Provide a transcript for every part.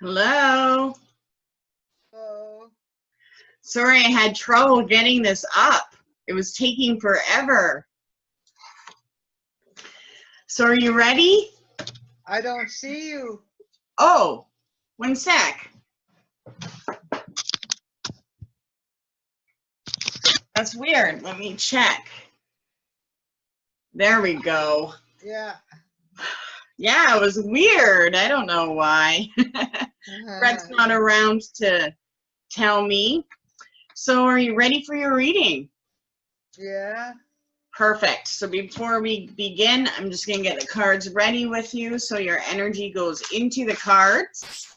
Hello. Oh, Sorry, I had trouble getting this up. It was taking forever. So are you ready? I don't see you. Oh, one sec. That's weird. Let me check. There we go. Yeah. Yeah, it was weird. I don't know why. Fred's not around to tell me. So are you ready for your reading? Yeah. Perfect. So before we begin, I'm just going to get the cards ready with you so your energy goes into the cards.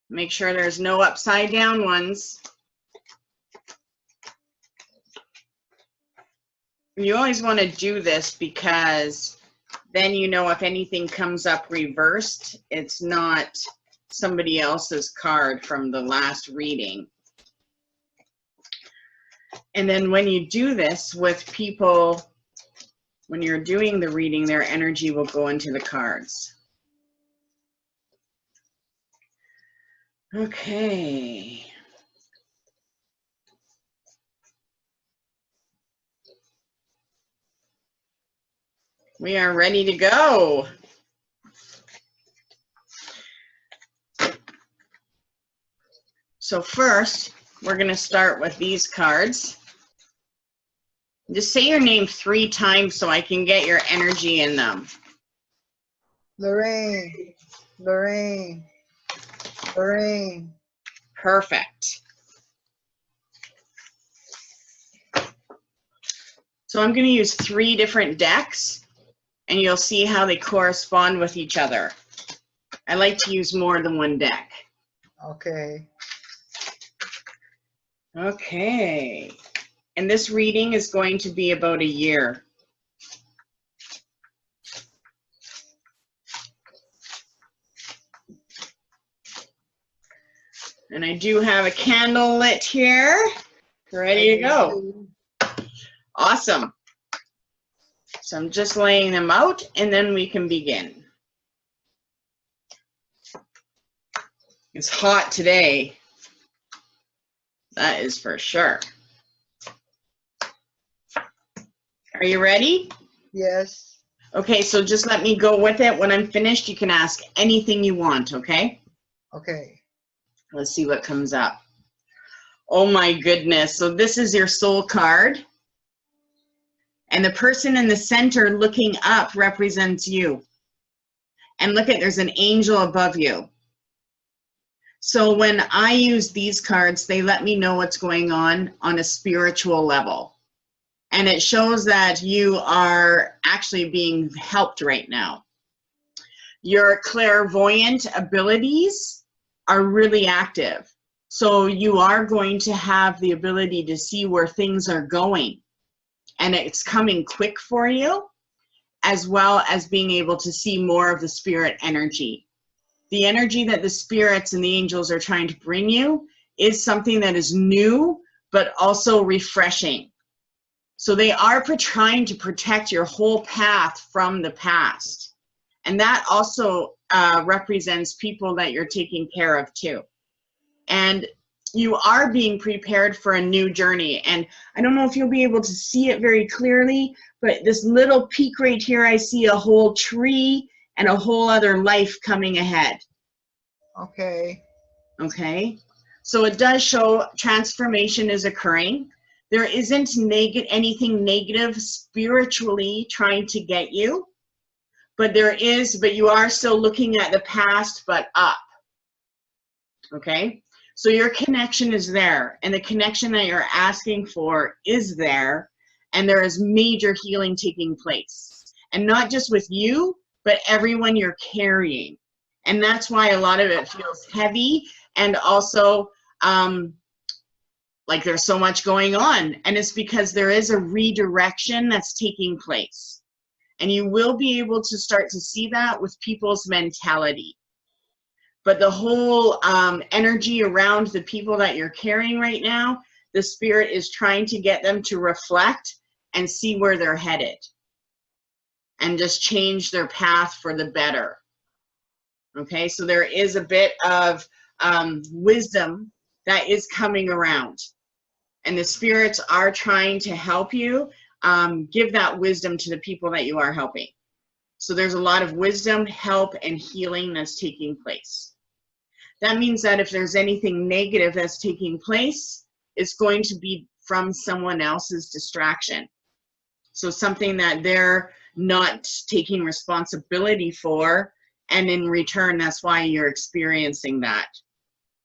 Make sure there's no upside down ones. You always want to do this because then you know if anything comes up reversed, it's not somebody else's card from the last reading. And then when you do this with people, when you're doing the reading, their energy will go into the cards. Okay. We are ready to go. So first, we're going to start with these cards. Just say your name 3 times so I can get your energy in them. Lorraine. Lorraine. Lorraine. Perfect. So I'm going to use 3 different decks, and you'll see how they correspond with each other. I like to use more than one deck. Okay. Okay. And this reading is going to be about a year. And I do have a candle lit here. Ready to go. Awesome. So I'm just laying them out, and then we can begin. It's hot today. That is for sure. Are you ready? Yes. Okay, so just let me go with it. When I'm finished, you can ask anything you want, okay? Okay. Let's see what comes up. Oh my goodness. So this is your soul card. And the person in the center looking up represents you. And look at, there's an angel above you. So when I use these cards, they let me know what's going on a spiritual level. And it shows that you are actually being helped right now. Your clairvoyant abilities are really active. So you are going to have the ability to see where things are going. And it's coming quick for you, as well as being able to see more of the spirit energy. The energy that the spirits and the angels are trying to bring you is something that is new, but also refreshing. So they are trying to protect your whole path from the past. And that also represents people that you're taking care of too. And you are being prepared for a new journey. And I don't know if you'll be able to see it very clearly, but this little peak right here, I see a whole tree and a whole other life coming ahead. Okay. Okay. So it does show transformation is occurring. There isn't anything negative spiritually trying to get you, but you are still looking at the past, but up. Okay. So your connection is there, and the connection that you're asking for is there, and there is major healing taking place. And not just with you, but everyone you're carrying. And that's why a lot of it feels heavy, and also like there's so much going on. And it's because there is a redirection that's taking place. And you will be able to start to see that with people's mentality. But the whole energy around the people that you're carrying right now, the spirit is trying to get them to reflect and see where they're headed and just change their path for the better. Okay, so there is a bit of wisdom that is coming around. And the spirits are trying to help you give that wisdom to the people that you are helping. So there's a lot of wisdom, help, and healing that's taking place. That means that if there's anything negative that's taking place, it's going to be from someone else's distraction. So something that they're not taking responsibility for, and in return, that's why you're experiencing that.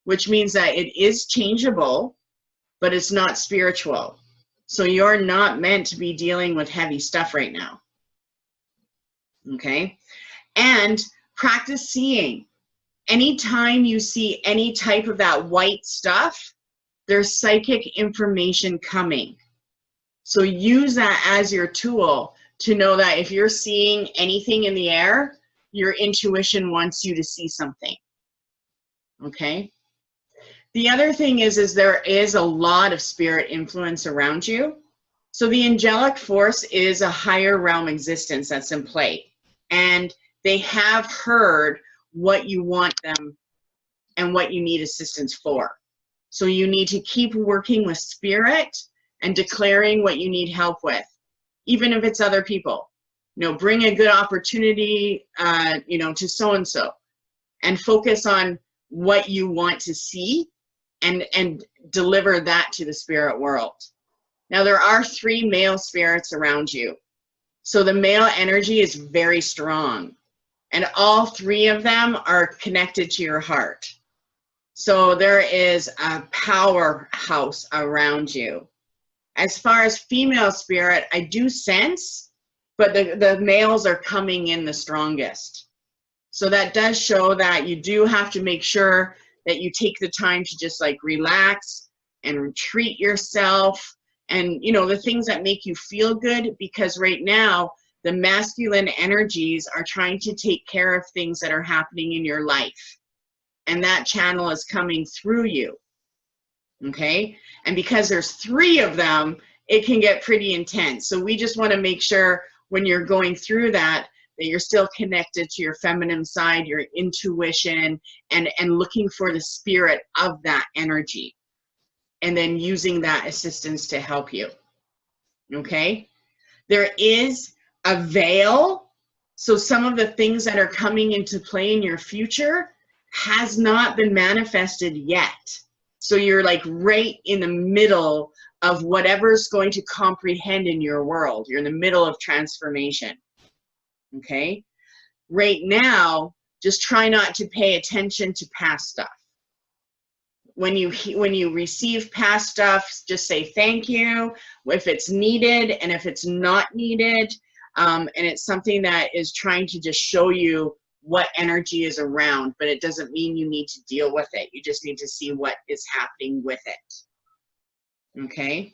Which means that it is changeable, but it's not spiritual. So you're not meant to be dealing with heavy stuff right now. Okay? And practice seeing. Anytime you see any type of that white stuff, there's psychic information coming. So use that as your tool to know that if you're seeing anything in the air, your intuition wants you to see something. Okay? The other thing is there is a lot of spirit influence around you. So the angelic force is a higher realm existence that's in play. And they have heard what you want them and what you need assistance for. So you need to keep working with spirit and declaring what you need help with, even if it's other people. You know, bring a good opportunity, you know, to so-and-so, and focus on what you want to see and deliver that to the spirit world. Now, there are 3 male spirits around you. So the male energy is very strong. And all 3 of them are connected to your heart. So there is a powerhouse around you. As far as female spirit, I do sense, but the males are coming in the strongest. So that does show that you do have to make sure that you take the time to just like relax and treat yourself and, you know, the things that make you feel good, because right now the masculine energies are trying to take care of things that are happening in your life. And that channel is coming through you. Okay? And because there's 3 of them, it can get pretty intense. So we just want to make sure when you're going through that you're still connected to your feminine side, your intuition, and looking for the spirit of that energy. And then using that assistance to help you. Okay? There is a veil. So some of the things that are coming into play in your future has not been manifested yet. So you're like right in the middle of whatever's going to comprehend in your world. You're in the middle of transformation. Okay? Right now, just try not to pay attention to past stuff. When you receive past stuff, just say thank you if it's needed, and if it's not needed, and it's something that is trying to just show you what energy is around, but it doesn't mean you need to deal with it. You just need to see what is happening with it. Okay?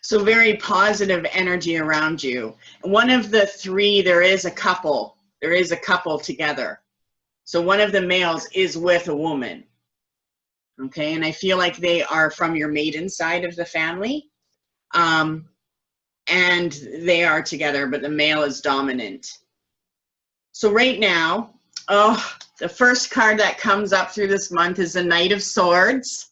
So very positive energy around you. One of the 3, there is a couple. There is a couple together. So one of the males is with a woman. Okay, and I feel like they are from your maiden side of the family. And they are together, but the male is dominant. So right now, the first card that comes up through this month is the Knight of Swords.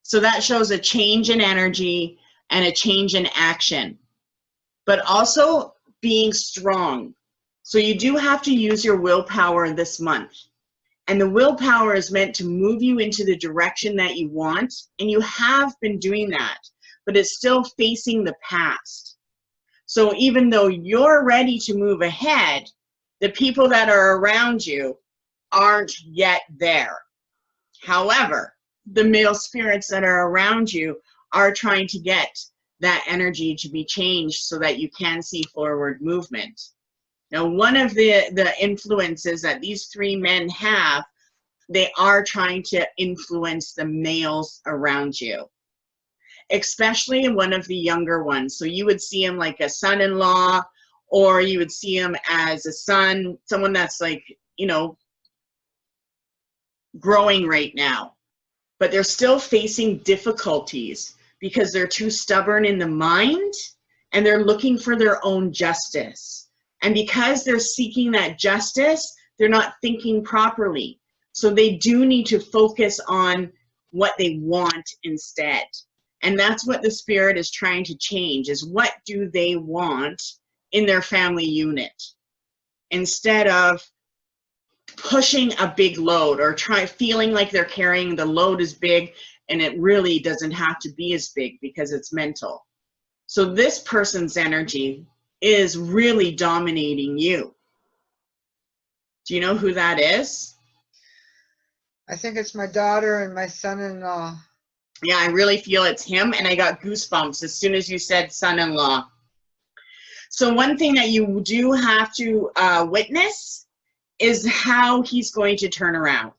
So that shows a change in energy and a change in action, but also being strong. So you do have to use your willpower this month. And the willpower is meant to move you into the direction that you want, and you have been doing that, but it's still facing the past. So even though you're ready to move ahead, the people that are around you aren't yet there. However, the male spirits that are around you are trying to get that energy to be changed so that you can see forward movement. Now, one of the influences that these 3 men have, they are trying to influence the males around you, especially one of the younger ones. So you would see him like a son-in-law, or you would see him as a son, someone that's like, you know, growing right now. But they're still facing difficulties because they're too stubborn in the mind, and they're looking for their own justice. And because they're seeking that justice, they're not thinking properly. So they do need to focus on what they want instead. And that's what the spirit is trying to change, is what do they want in their family unit, instead of pushing a big load or feeling like they're carrying the load is big, and it really doesn't have to be as big because it's mental. So this person's energy is really dominating you. Do you know who that is? I think it's my daughter and my son-in-law. Yeah, I really feel it's him, and I got goosebumps as soon as you said son-in-law. So one thing that you do have to witness is how he's going to turn around.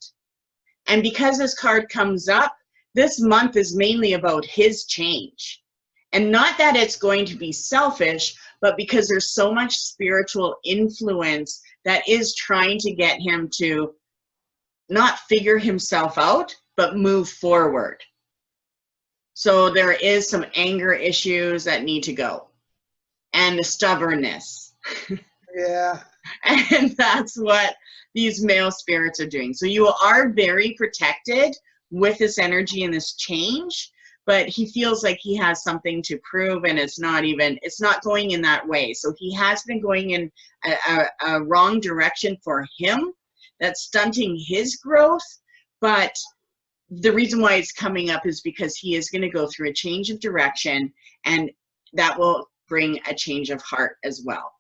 And because this card comes up, this month is mainly about his change. And not that it's going to be selfish, but because there's so much spiritual influence that is trying to get him to not figure himself out, but move forward. So there is some anger issues that need to go, and the stubbornness. Yeah. And that's what these male spirits are doing. So you are very protected with this energy and this change, but he feels like he has something to prove, and it's not going in that way. So he has been going in a wrong direction for him. That's stunting his growth, but the reason why it's coming up is because he is going to go through a change of direction, and that will bring a change of heart as well.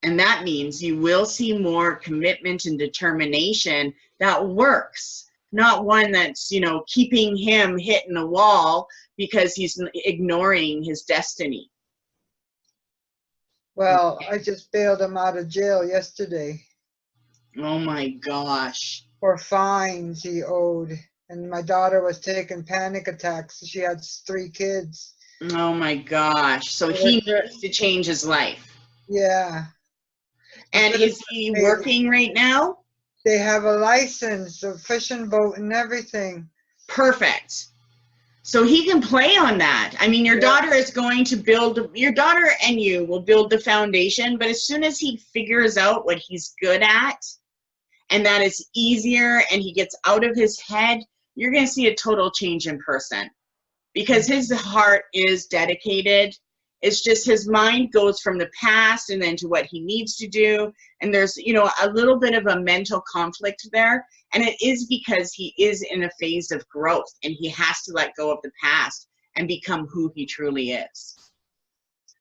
And that means you will see more commitment and determination that works, not one that's, keeping him hitting the wall because he's ignoring his destiny. Well, I just bailed him out of jail yesterday Oh my gosh. for fines he owed. And my daughter was taking panic attacks. She had 3 kids. Oh my gosh. So he needs to change his life. Yeah. And is he working right now? They have a license, a fishing boat and everything. Perfect. So he can play on that. I mean, your daughter is going to your daughter and you will build the foundation, but as soon as he figures out what he's good at, and that is easier, and he gets out of his head, you're going to see a total change in person, because his heart is dedicated. It's just his mind goes from the past and then to what he needs to do. And there's, a little bit of a mental conflict there. And it is because he is in a phase of growth, and he has to let go of the past and become who he truly is.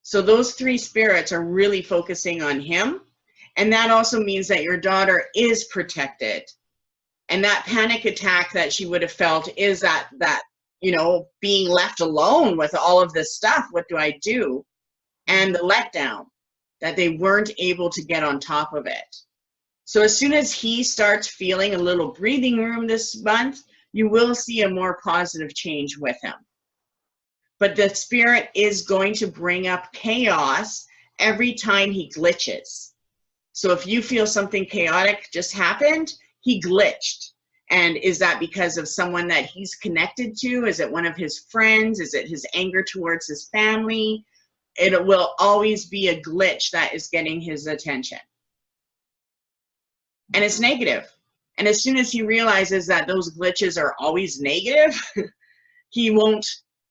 So those 3 spirits are really focusing on him. And that also means that your daughter is protected. And that panic attack that she would have felt is that being left alone with all of this stuff. What do I do? And the letdown that they weren't able to get on top of it. So as soon as he starts feeling a little breathing room this month, you will see a more positive change with him. But the spirit is going to bring up chaos every time he glitches. So if you feel something chaotic just happened, he glitched. And is that because of someone that he's connected to? Is it one of his friends? Is it his anger towards his family? It will always be a glitch that is getting his attention. And it's negative. And as soon as he realizes that those glitches are always negative, he won't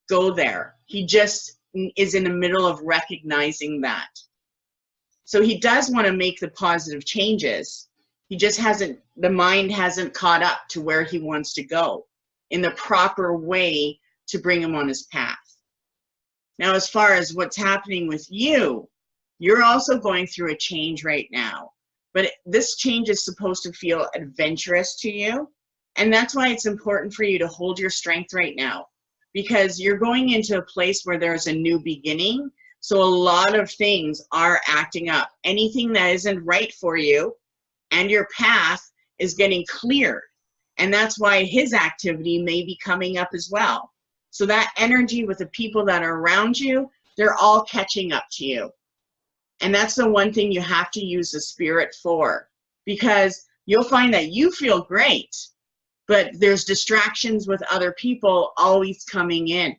go there. He just is in the middle of recognizing that. So he does want to make the positive changes. He just the mind hasn't caught up to where he wants to go in the proper way to bring him on his path. Now, as far as what's happening with you, you're also going through a change right now. But this change is supposed to feel adventurous to you. And that's why it's important for you to hold your strength right now, because you're going into a place where there's a new beginning. So a lot of things are acting up. Anything that isn't right for you and your path is getting cleared. And that's why his activity may be coming up as well. So that energy with the people that are around you, they're all catching up to you. And that's the one thing you have to use the spirit for, because you'll find that you feel great, but there's distractions with other people always coming in.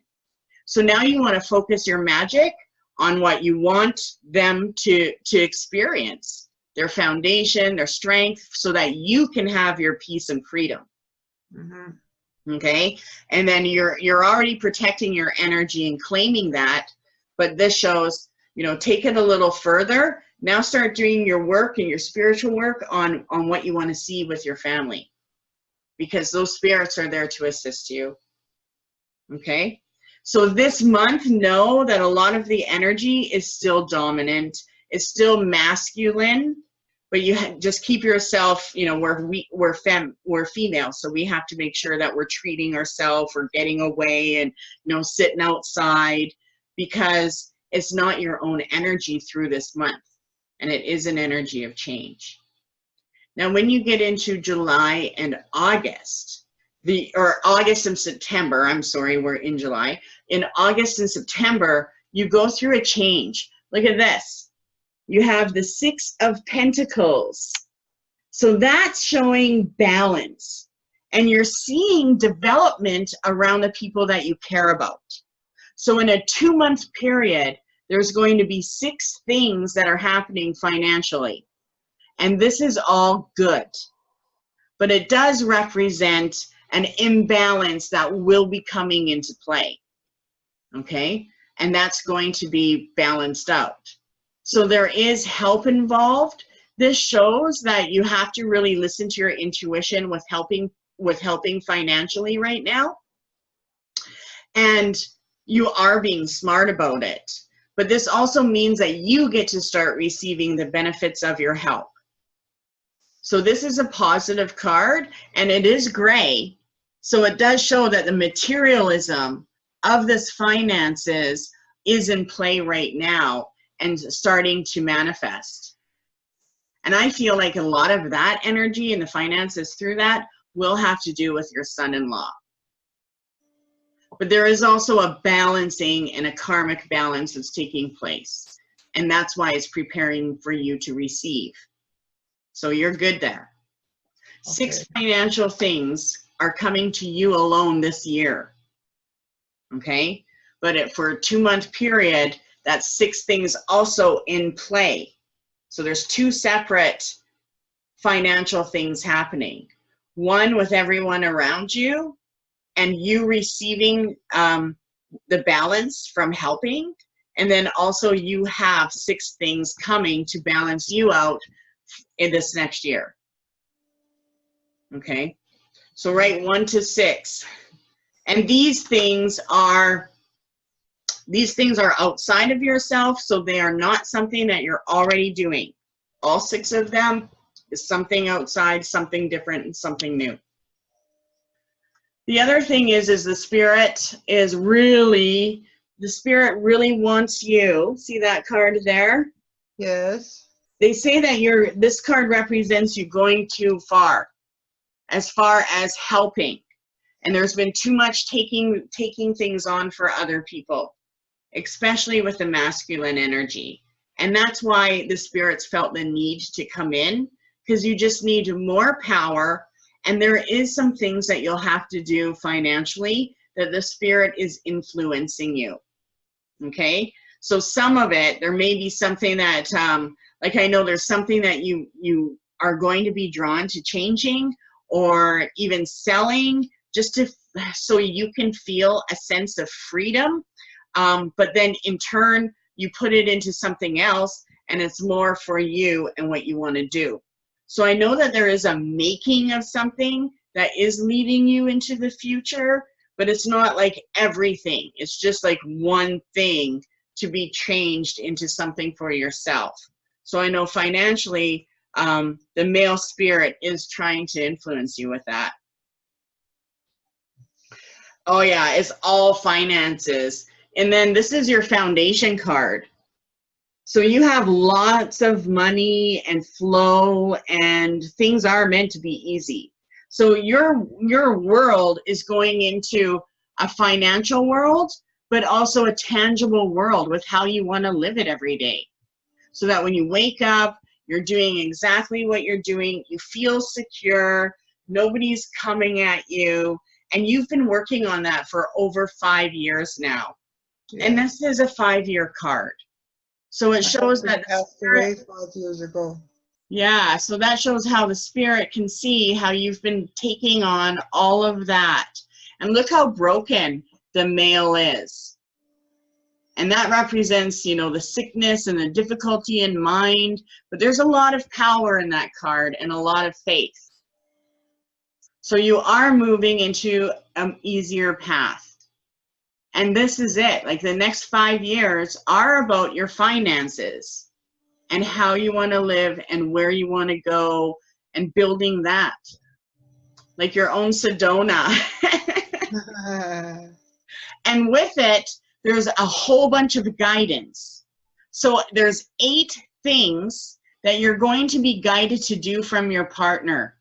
So now you want to focus your magic on what you want them to experience. their foundation, their strength, so that you can have your peace and freedom. Okay, and then you're already protecting your energy and claiming that, but this shows, you know, take it a little further. Now start doing your work and your spiritual work on what you want to see with your family, because those spirits are there to assist you. Okay, so this month, know that a lot of the energy is still dominant, it's still masculine, but you just keep yourself, you know, we're female, so we have to make sure that we're treating ourselves, we're getting away and, you know, sitting outside, because it's not your own energy through this month, and it is an energy of change. Now, when you get into July and August, or August and September, I'm sorry, we're in July. In August and September, you go through a change. Look at this. You have the 6 of Pentacles. So that's showing balance. And you're seeing development around the people that you care about. So in a 2-month period, there's going to be 6 things that are happening financially. And this is all good. But it does represent an imbalance that will be coming into play. Okay? And that's going to be balanced out. So there is help involved. This shows that you have to really listen to your intuition with helping financially right now. And you are being smart about it. But this also means that you get to start receiving the benefits of your help. So this is a positive card, and it is gray. So it does show that the materialism of this finances is in play right now and starting to manifest. And I feel like a lot of that energy and the finances through that will have to do with your son-in-law. But there is also a balancing and a karmic balance that's taking place. And that's why it's preparing for you to receive. So you're good there. Okay. 6 financial things are coming to you alone this year. Okay? But for a 2-month period, that's 6 things also in play. So there's 2 separate financial things happening. One with everyone around you, and you receiving the balance from helping. And then also you have 6 things coming to balance you out in this next year. Okay? So write 1 to 6. And these things are outside of yourself, so they are not something that you're already doing. All 6 of them is something outside, something different, and something new. The other thing is the spirit really wants you. See that card there? Yes. They say that this card represents you going too far as helping. And there's been too much taking things on for other people, especially with the masculine energy. And that's why the spirits felt the need to come in, because you just need more power. And there is some things that you'll have to do financially that the spirit is influencing you. Okay? So some of it, there may be something that, like I know there's something that you are going to be drawn to changing or even selling, just so you can feel a sense of freedom. But then in turn, you put it into something else, and it's more for you and what you want to do. So I know that there is a making of something that is leading you into the future, but it's not like everything. It's just like one thing to be changed into something for yourself. So I know financially, the male spirit is trying to influence you with that. Oh yeah, it's all finances. And then this is your foundation card. So you have lots of money and flow, and things are meant to be easy. So your world is going into a financial world, but also a tangible world with how you want to live it every day. So that when you wake up, you're doing exactly what you're doing, you feel secure, nobody's coming at you, and you've been working on that for over 5 years now. Yeah. And this is a 5-year card. So it shows that passed away 5 years ago. Yeah, so that shows how the spirit can see how you've been taking on all of that. And look how broken the male is. And that represents, you know, the sickness and the difficulty in mind. But there's a lot of power in that card and a lot of faith. So you are moving into an easier path. And this is it. Like the next 5 years are about your finances and how you want to live and where you want to go and building that. Like your own Sedona. And with it, there's a whole bunch of guidance. So there's 8 things that you're going to be guided to do from your partner.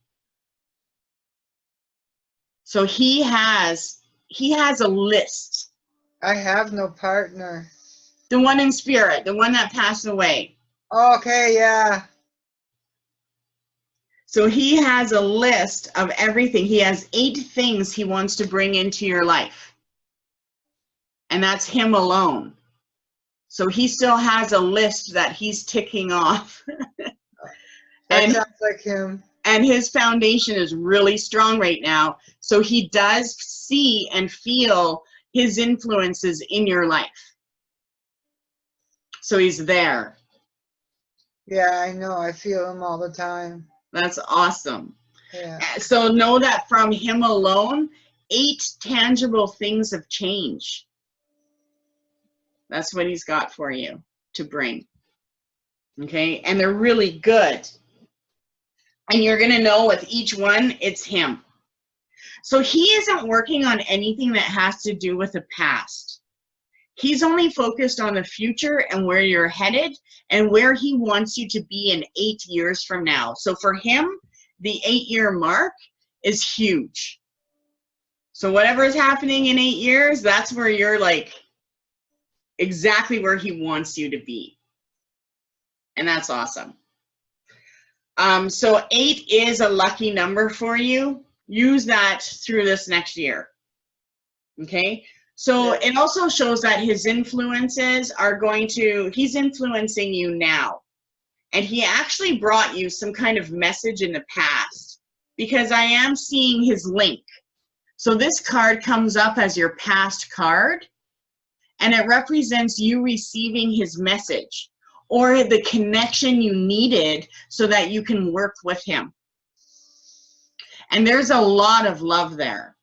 So he has a list. I have no partner. The one in spirit, the one that passed away. Okay, yeah. So he has a list of everything. He has 8 things he wants to bring into your life. And that's him alone. So he still has a list that he's ticking off. That sounds like him. And his foundation is really strong right now. So he does see and feel his influences in your life. So he's there. Yeah, I know. I feel him all the time. That's awesome. Yeah. So know that from him alone, 8 tangible things have changed. That's what he's got for you to bring. Okay? And they're really good. And you're going to know with each one, it's him. So he isn't working on anything that has to do with the past. He's only focused on the future and where you're headed and where he wants you to be in 8 years from now. So for him, the 8-year mark is huge. So whatever is happening in 8 years, that's where you're like exactly where he wants you to be. And that's awesome. So 8 is a lucky number for you. Use that through this next year. Okay? So it also shows that his influences are he's influencing you now. And he actually brought you some kind of message in the past because I am seeing his link. So this card comes up as your past card and it represents you receiving his message or the connection you needed so that you can work with him. And there's a lot of love there.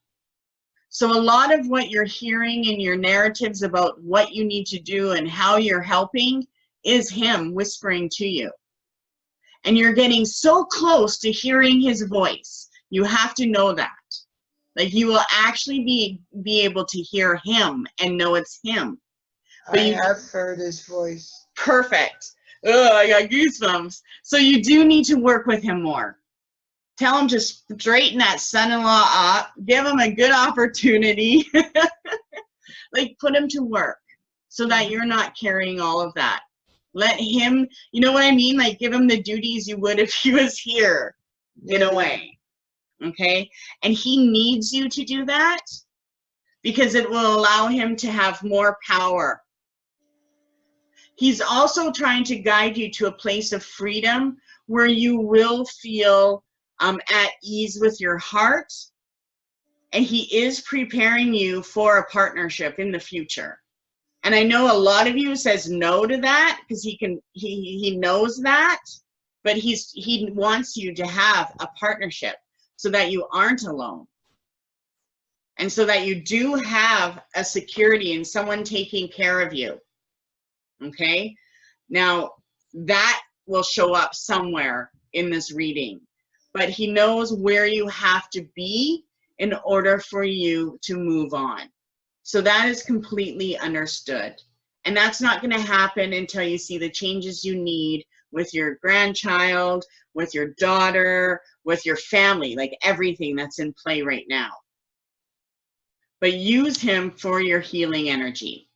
So a lot of what you're hearing in your narratives about what you need to do and how you're helping is him whispering to you. And you're getting so close to hearing his voice. You have to know that. Like you will actually be able to hear him and know it's him. But I have heard his voice. Perfect. Oh, I got goosebumps. So you do need to work with him more. Tell him to straighten that son-in-law up. Give him a good opportunity. Like put him to work so that you're not carrying all of that. Let him, you know what I mean? Like give him the duties you would if he was here in a way. Okay? And he needs you to do that because it will allow him to have more power. He's also trying to guide you to a place of freedom where you will feel at ease with your heart. And he is preparing you for a partnership in the future. And I know a lot of you says no to that because he knows that, but he wants you to have a partnership so that you aren't alone. And so that you do have a security and someone taking care of you. Okay? Now, that will show up somewhere in this reading. But he knows where you have to be in order for you to move on. So that is completely understood. And that's not going to happen until you see the changes you need with your grandchild, with your daughter, with your family, like everything that's in play right now. But use him for your healing energy.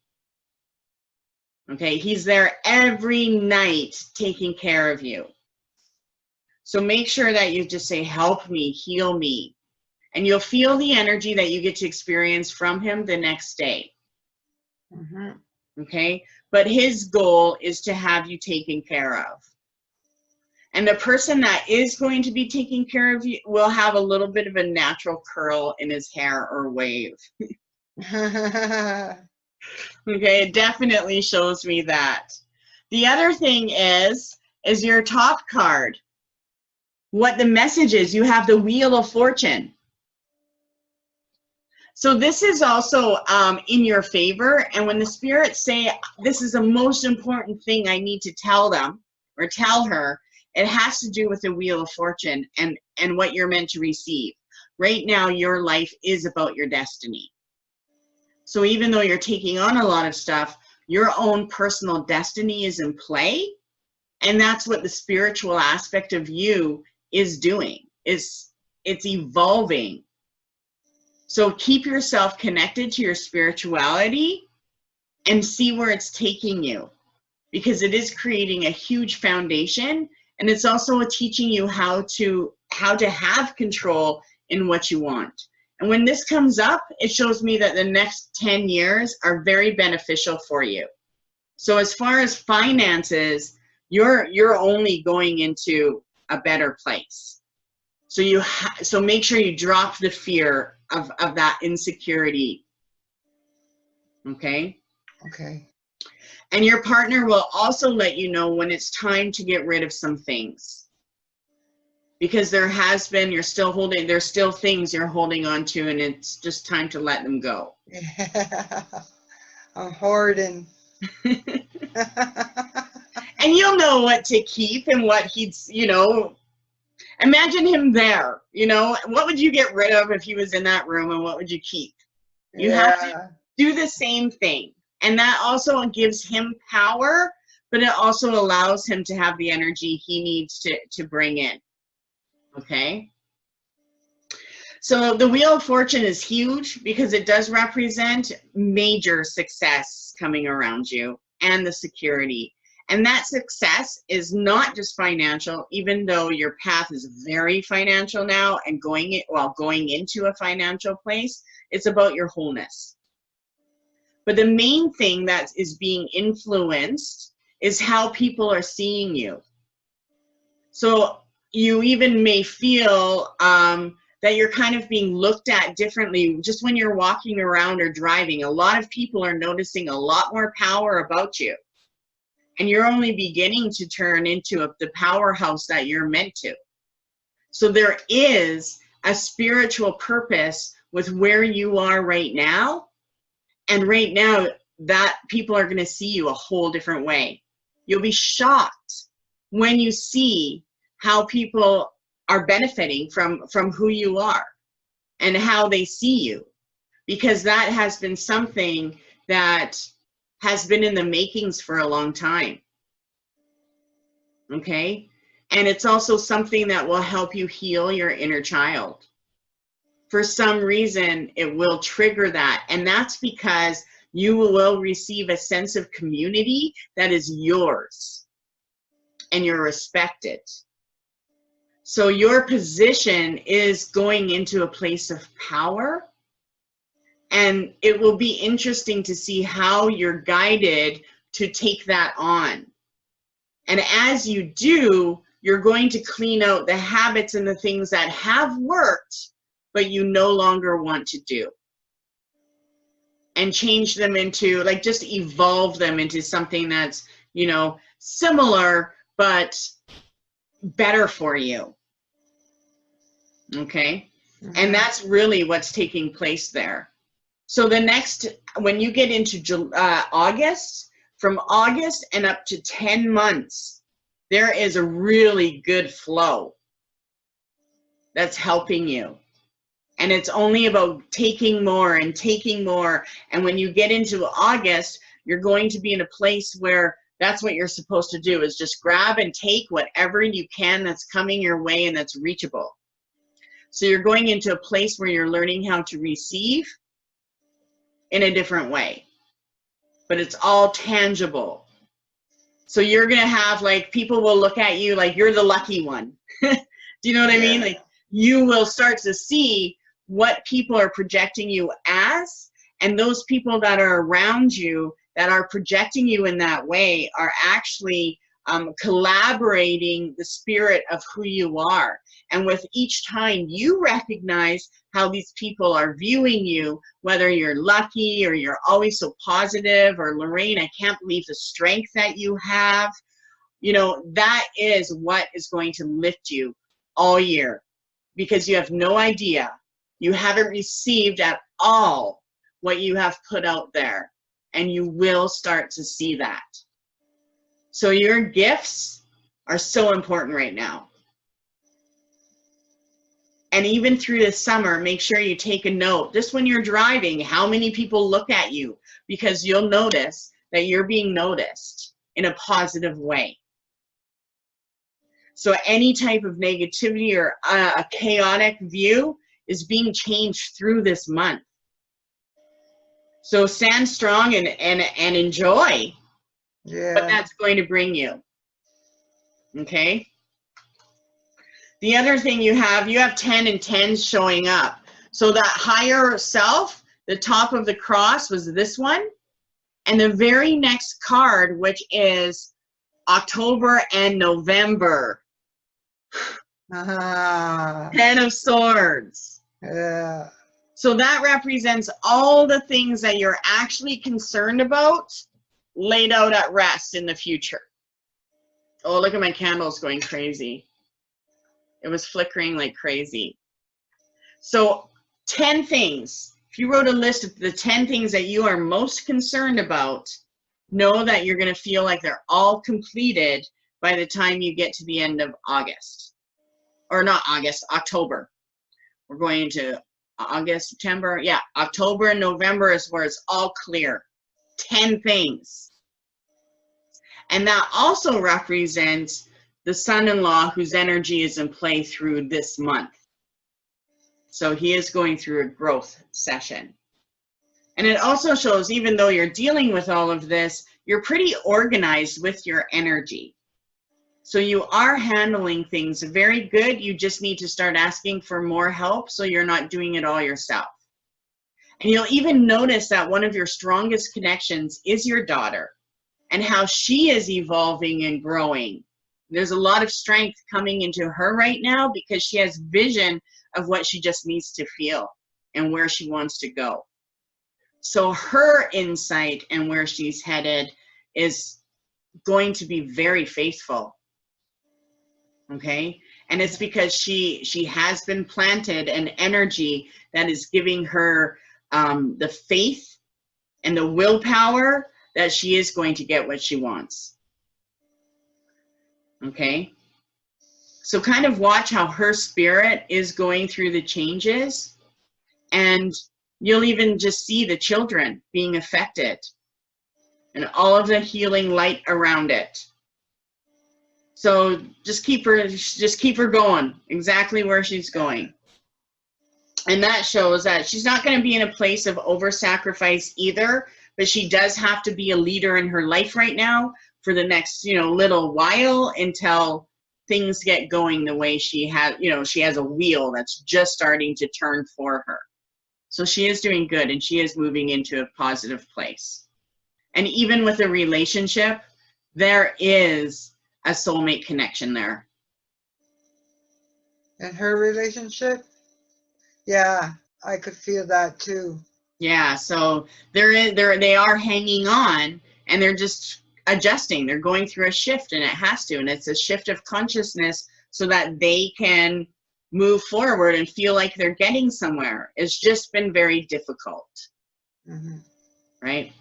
Okay, he's there every night taking care of you. So make sure that you just say, help me, heal me. And you'll feel the energy that you get to experience from him the next day. Okay? But his goal is to have you taken care of. And the person that is going to be taking care of you will have a little bit of a natural curl in his hair or wave. Okay, it definitely shows me that. The other thing is your top card. What the message is, you have the Wheel of Fortune. So this is also in your favor. And when the spirits say, this is the most important thing I need to tell them or tell her, it has to do with the Wheel of Fortune and what you're meant to receive. Right now, your life is about your destiny. So even though you're taking on a lot of stuff, your own personal destiny is in play. And that's what the spiritual aspect of you is doing. It's evolving. So keep yourself connected to your spirituality and see where it's taking you, because it is creating a huge foundation, and it's also teaching you how to have control in what you want. And when this comes up, it shows me that the next 10 years are very beneficial for you. So as far as finances, you're only going into a better place. So so make sure you drop the fear of that insecurity. Okay? Okay. And your partner will also let you know when it's time to get rid of some things. Because there's still things you're holding on to, and it's just time to let them go. Yeah. I'm hoarding. And you'll know what to keep and what imagine him there, what would you get rid of if he was in that room, and what would you keep? You have to do the same thing. And that also gives him power, but it also allows him to have the energy he needs to bring in. Okay? So the Wheel of Fortune is huge because it does represent major success coming around you and the security. And that success is not just financial, even though your path is very financial now and going into a financial place, it's about your wholeness. But the main thing that is being influenced is how people are seeing you. So you even may feel that you're kind of being looked at differently just when you're walking around or driving. A lot of people are noticing a lot more power about you. And you're only beginning to turn into the powerhouse that you're meant to. So there is a spiritual purpose with where you are right now. And right now, that people are going to see you a whole different way. You'll be shocked when you see how people are benefiting from who you are and how they see you, because that has been something that has been in the makings for a long time. Okay? And it's also something that will help you heal your inner child. For some reason, it will trigger that. And that's because you will receive a sense of community that is yours and you're respected. So your position is going into a place of power, and it will be interesting to see how you're guided to take that on. And as you do, you're going to clean out the habits and the things that have worked, but you no longer want to do. And change them into, just evolve them into something that's, similar, but better for you. Okay? And that's really what's taking place there. So when you get into August, from August and up to 10 months, there is a really good flow that's helping you. And it's only about taking more and taking more. And when you get into August, you're going to be in a place where that's what you're supposed to do, is just grab and take whatever you can that's coming your way and that's reachable. So you're going into a place where you're learning how to receive in a different way. But it's all tangible. So you're going to have, people will look at you like you're the lucky one. Do you know what I mean? You will start to see what people are projecting you as, and those people that are around you that are projecting you in that way are actually collaborating the spirit of who you are. And with each time you recognize how these people are viewing you, whether you're lucky or you're always so positive, or Lorraine, I can't believe the strength that you have, you know, that is what is going to lift you all year, because you have no idea. You haven't received at all what you have put out there, and you will start to see that. So your gifts are so important right now. And even through the summer, make sure you take a note, just when you're driving, how many people look at you, because you'll notice that you're being noticed in a positive way. So any type of negativity or a chaotic view is being changed through this month. So stand strong and enjoy what that's going to bring you. Okay? The other thing you have 10 and 10s showing up. So that higher self, the top of the cross was this one. And the very next card, which is October and November. 10 of Swords. Yeah. So that represents all the things that you're actually concerned about laid out at rest in the future. Oh, look at my candles going crazy. It was flickering like crazy. So 10 things. If you wrote a list of the 10 things that you are most concerned about, know that you're going to feel like they're all completed by the time you get to the end of August. Or not August, October. We're going into August, September. Yeah, October and November is where it's all clear. 10 things. And that also represents the son-in-law whose energy is in play through this month. So he is going through a growth session. And it also shows, even though you're dealing with all of this, you're pretty organized with your energy. So you are handling things very good. You just need to start asking for more help so you're not doing it all yourself. And you'll even notice that one of your strongest connections is your daughter and how she is evolving and growing. There's a lot of strength coming into her right now because she has vision of what she just needs to feel and where she wants to go. So her insight and where she's headed is going to be very faithful. Okay? And it's because she has been planted an energy that is giving her the faith and the willpower that she is going to get what she wants. Okay? So kind of watch how her spirit is going through the changes, and you'll even just see the children being affected and all of the healing light around it. So just keep her going exactly where she's going. And that shows that she's not going to be in a place of over-sacrifice either, but she does have to be a leader in her life right now for the next, little while until things get going the way she has, she has a wheel that's just starting to turn for her. So she is doing good, and she is moving into a positive place. And even with a relationship, there is a soulmate connection there. In her relationship? Yeah, I could feel that too. Yeah, so they are hanging on, and they're just adjusting. They're going through a shift, and it has to, and it's a shift of consciousness so that they can move forward and feel like they're getting somewhere. It's just been very difficult. Mm-hmm. Right?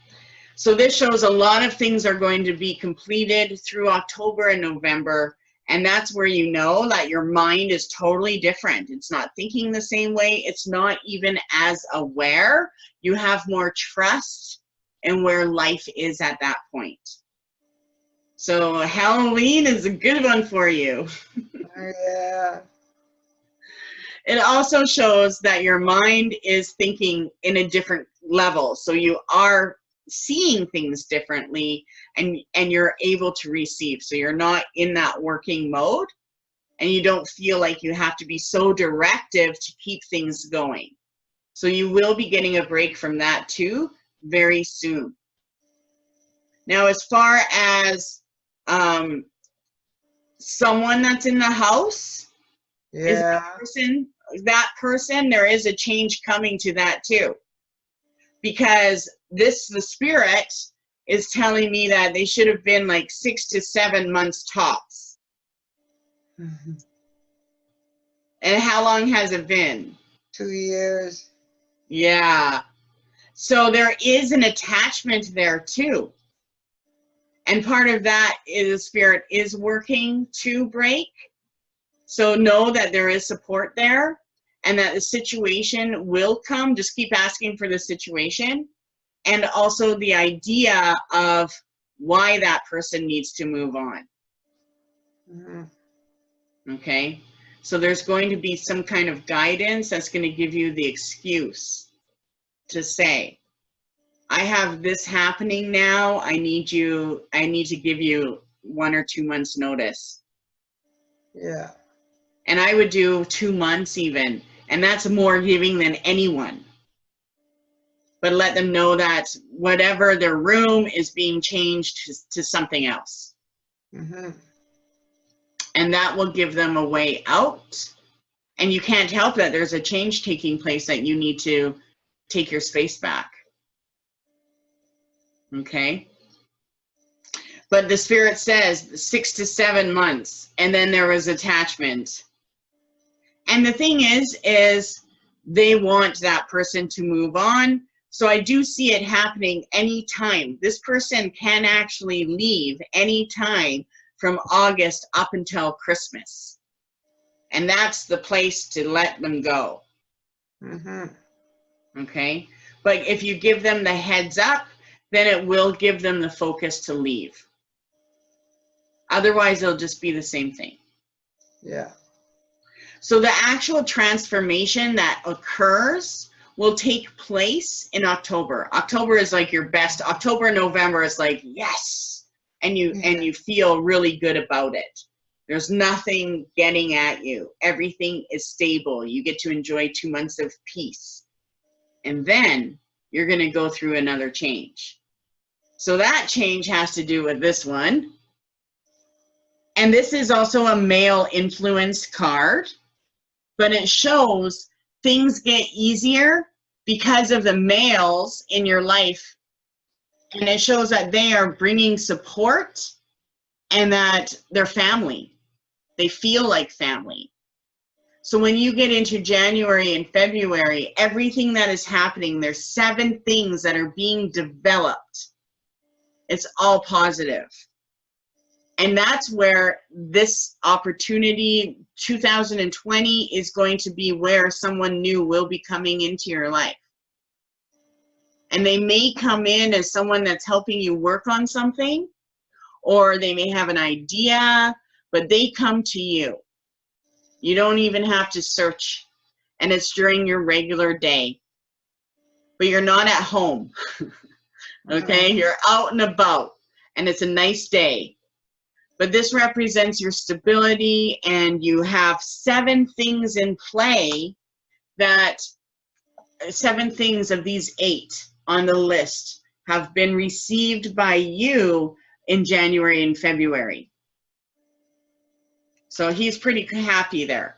So this shows a lot of things are going to be completed through October and November, and that's where you know that your mind is totally different. It's not thinking the same way. It's not even as aware. You have more trust in where life is at that point. So Halloween is a good one for you. Yeah. It also shows that your mind is thinking in a different level. So you are seeing things differently, and you're able to receive. So you're not in that working mode, and you don't feel like you have to be so directive to keep things going. So you will be getting a break from that too very soon. Now, as far as someone that's in the house. Is Yeah. that person, there is a change coming to that too. Because the spirit is telling me that they should have been like 6 to 7 months tops. Mhm. And how long has it been? 2 years. Yeah. So there is an attachment there too. And part of that is the spirit is working to break. So know that there is support there and that the situation will come. Just keep asking for the situation. And also the idea of why that person needs to move on. Mhm. Okay? So there's going to be some kind of guidance that's going to give you the excuse to say, I have this happening now. I need to give you 1 or 2 months notice. Yeah. And I would do 2 months even. And that's more giving than anyone. But let them know that whatever their room is being changed to something else. Mm-hmm. And that will give them a way out. And you can't help that there's a change taking place that you need to take your space back. Okay? But the spirit says 6 to 7 months, and then there was attachment. And the thing is they want that person to move on. So I do see it happening anytime. This person can actually leave anytime from August up until Christmas. And that's the place to let them go. Mm-hmm. Okay? But if you give them the heads up, then it will give them the focus to leave. Otherwise, it'll just be the same thing. Yeah. So the actual transformation that occurs will take place in October. October is like your best. October and November is like, yes. And you feel really good about it. There's nothing getting at you. Everything is stable. You get to enjoy 2 months of peace. And then you're going to go through another change. So that change has to do with this one. And this is also a male influence card, but it shows things get easier because of the males in your life. And it shows that they are bringing support and that they're family. They feel like family. So when you get into January and February, everything that is happening, there's 7 things that are being developed. It's all positive. And that's where this opportunity, 2020, is going to be where someone new will be coming into your life. And they may come in as someone that's helping you work on something, or they may have an idea, but they come to you. You don't even have to search, and it's during your regular day. But you're not at home, okay? You're out and about, and it's a nice day. But this represents your stability, and you have 7 things in play that 7 things of these 8 on the list have been received by you in January and February. So he's pretty happy there.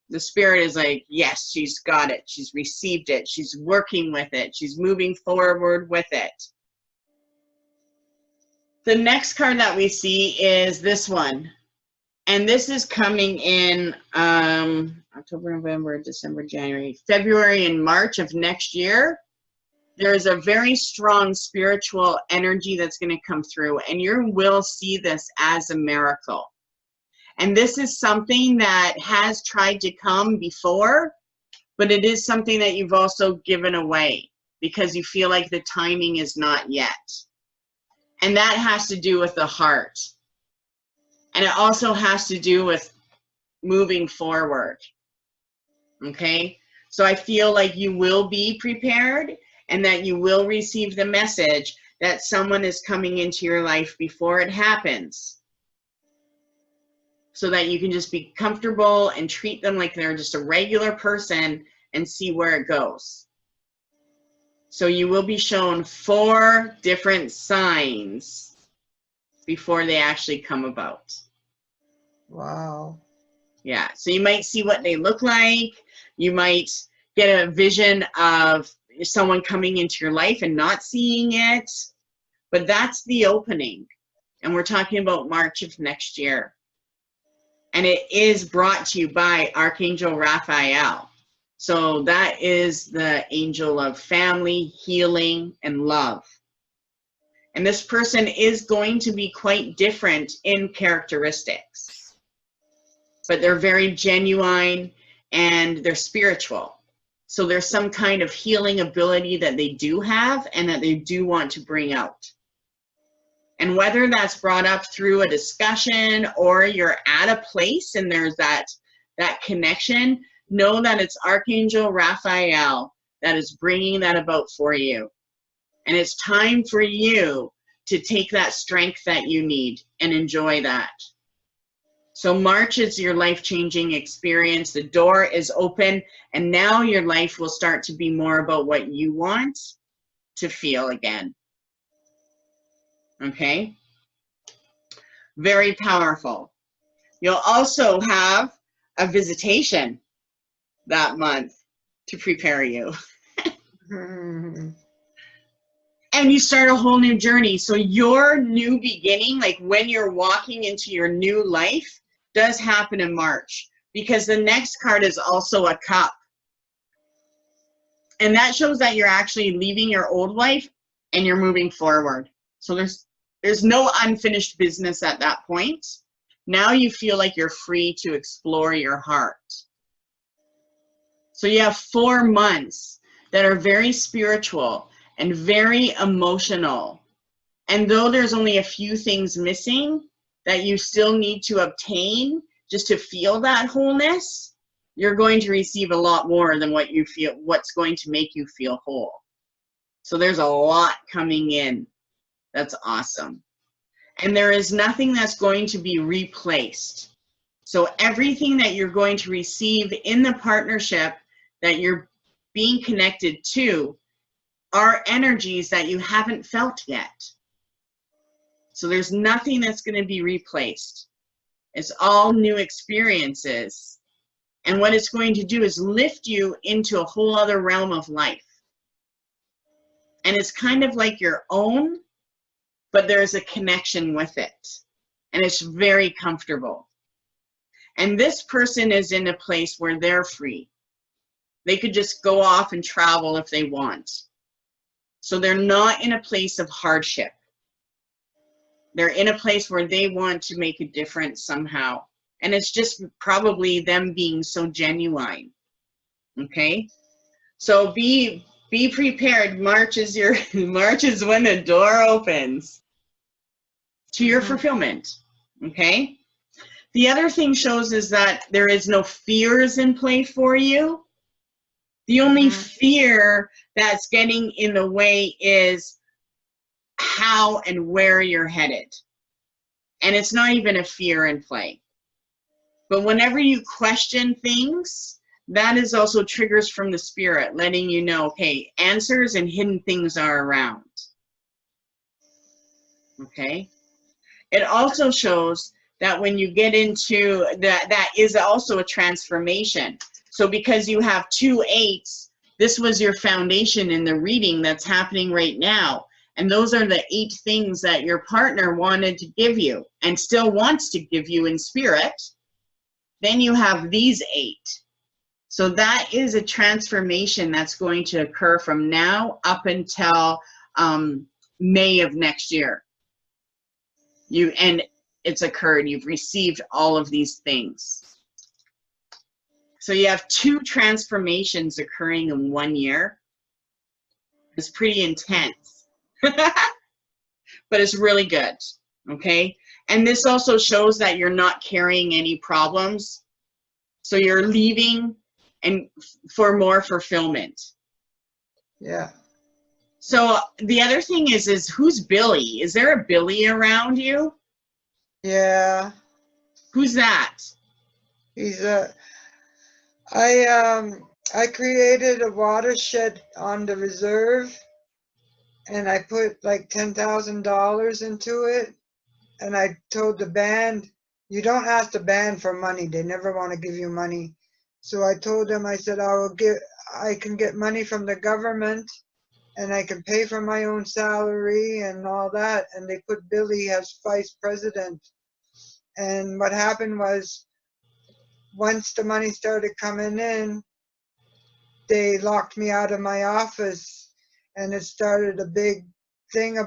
The spirit is like, yes, she's got it. She's received it. She's working with it. She's moving forward with it. The next card that we see is this one. And this is coming in October, November, December, January, February, and March of next year. There's a very strong spiritual energy that's going to come through, and you will see this as a miracle. And this is something that has tried to come before, but it is something that you've also given away because you feel like the timing is not yet. And that has to do with the heart. And it also has to do with moving forward. Okay? So I feel like you will be prepared and that you will receive the message that someone is coming into your life before it happens, so that you can just be comfortable and treat them like they're just a regular person and see where it goes. So you will be shown 4 different signs before they actually come about. Wow. Yeah, so you might see what they look like. You might get a vision of someone coming into your life and not seeing it. But that's the opening. And we're talking about March of next year. And it is brought to you by Archangel Raphael. So that is the angel of family, healing, and love. And this person is going to be quite different in characteristics, but they're very genuine and they're spiritual. So there's some kind of healing ability that they do have and that they do want to bring out. And whether that's brought up through a discussion or you're at a place and there's that connection, know that it's Archangel Raphael that is bringing that about for you. And it's time for you to take that strength that you need and enjoy that. So March is your life-changing experience. The door is open, and now your life will start to be more about what you want to feel again. Okay? Very powerful. You'll also have a visitation that month to prepare you. And you start a whole new journey. So your new beginning, like when you're walking into your new life, does happen in March, because the next card is also a cup. And that shows that you're actually leaving your old life and you're moving forward. So there's no unfinished business at that point. Now you feel like you're free to explore your heart. So you have 4 months that are very spiritual and very emotional. And though there's only a few things missing that you still need to obtain just to feel that wholeness, you're going to receive a lot more than what you feel, what's going to make you feel whole. So there's a lot coming in. That's awesome. And there is nothing that's going to be replaced. So everything that you're going to receive in the partnership that you're being connected to are energies that you haven't felt yet. So there's nothing that's going to be replaced. It's all new experiences. And what it's going to do is lift you into a whole other realm of life. And it's kind of like your own, but there's a connection with it. And it's very comfortable. And this person is in a place where they're free. They could just go off and travel if they want. So they're not in a place of hardship. They're in a place where they want to make a difference somehow. And it's just probably them being so genuine. Okay? So be prepared. March is when the door opens to your fulfillment. Okay? The other thing shows is that there is no fears in play for you. The only fear that's getting in the way is how and where you're headed. And it's not even a fear in play. But whenever you question things, that is also triggers from the spirit, letting you know, okay, answers and hidden things are around. Okay? It also shows that when you get into that is also a transformation. So because you have 2 8s, this was your foundation in the reading that's happening right now. And those are the 8 things that your partner wanted to give you and still wants to give you in spirit. Then you have these 8. So that is a transformation that's going to occur from now up until May of next year. And it's occurred. You've received all of these things. So you have 2 transformations occurring in 1 year. It's pretty intense, but it's really good. Okay. And this also shows that you're not carrying any problems. So you're leaving and for more fulfillment. Yeah. So the other thing is who's Billy? Is there a Billy around you? Yeah. Who's that? He's I created a watershed on the reserve, and I put like $10,000 into it, and I told the band, you don't ask the band for money. They never want to give you money. So I told them, I said, I can get money from the government and I can pay for my own salary and all that. And they put Billy as vice president. And what happened was, once the money started coming in, they locked me out of my office, and it started a big thing.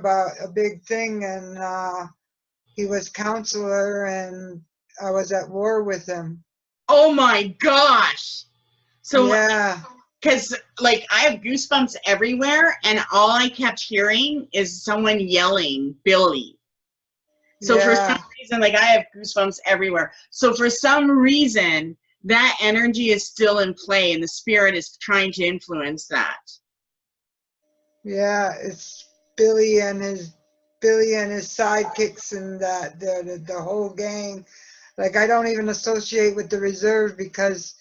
And he was counselor, and I was at war with him. Oh my gosh. So, Yeah. because like I have goosebumps everywhere, and all I kept hearing is someone yelling, Billy. So for some reason, like I have goosebumps everywhere. So for some reason, that energy is still in play, and the spirit is trying to influence that. Yeah, it's Billy and his sidekicks and that the whole gang. Like, I don't even associate with the reserve because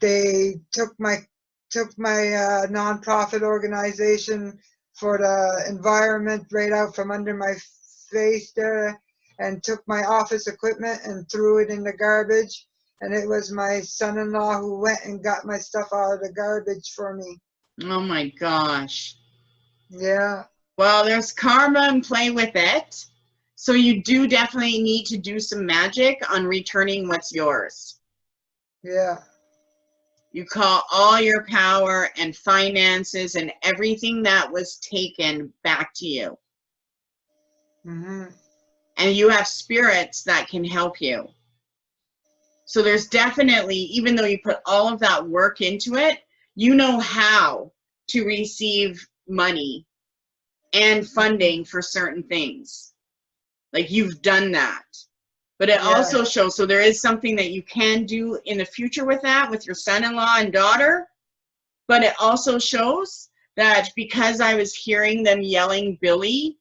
they took my nonprofit organization for the environment right out from under my face there, and took my office equipment and threw it in the garbage. And it was my son-in-law who went and got my stuff out of the garbage for me. Oh my gosh. Yeah. Well, there's karma and play with it. So you do definitely need to do some magic on returning what's yours. Yeah. You call all your power and finances and everything that was taken back to you. Mm-hmm. And you have spirits that can help you. So there's definitely, even though you put all of that work into it, you know how to receive money and funding for certain things. Like you've done that. But it also shows, so there is something that you can do in the future with that, with your son-in-law and daughter. But it also shows that because I was hearing them yelling Billy,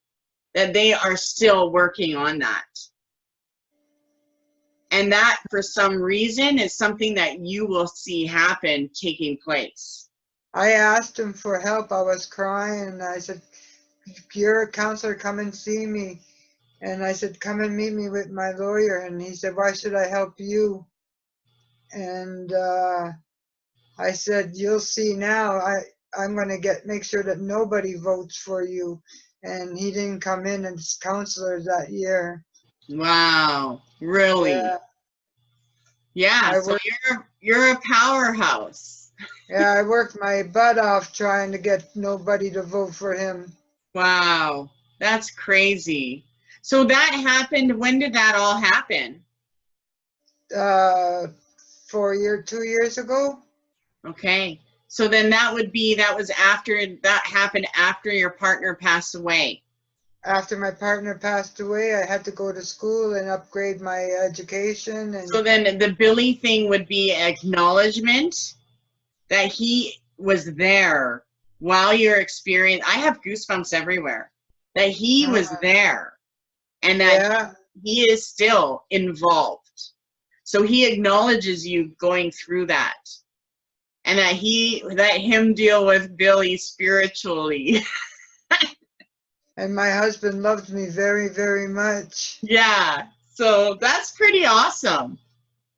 that they are still working on that. And that, for some reason, is something that you will see happen taking place. I asked him for help. I was crying, and I said, "You're a counselor, come and see me." And I said, "Come and meet me with my lawyer." And he said, "Why should I help you?" And I said, "You'll see now. I'm going to make sure that nobody votes for you." And he didn't come in as counselor that year. Wow, really? Yeah, so you're a powerhouse. Yeah, I worked my butt off trying to get nobody to vote for him. Wow, that's crazy. So that happened, when did that all happen? 2 years ago. Okay, so then that happened after your partner passed away. After my partner passed away, I had to go to school and upgrade my education. And so then the Billy thing would be acknowledgement that he was there while you're experiencing. I have goosebumps everywhere. That he was there, and that he is still involved. So he acknowledges you going through that, and that him deal with Billy spiritually. And my husband loved me very, very much. Yeah, so that's pretty awesome.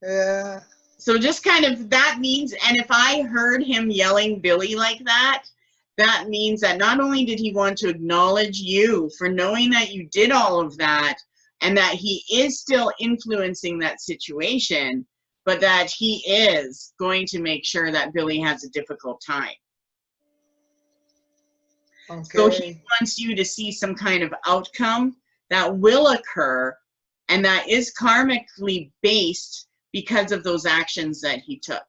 Yeah. So just kind of, that means, and if I heard him yelling Billy like that, that means that not only did he want to acknowledge you for knowing that you did all of that, and that he is still influencing that situation, but that he is going to make sure that Billy has a difficult time. Okay. So he wants you to see some kind of outcome that will occur, and that is karmically based because of those actions that he took.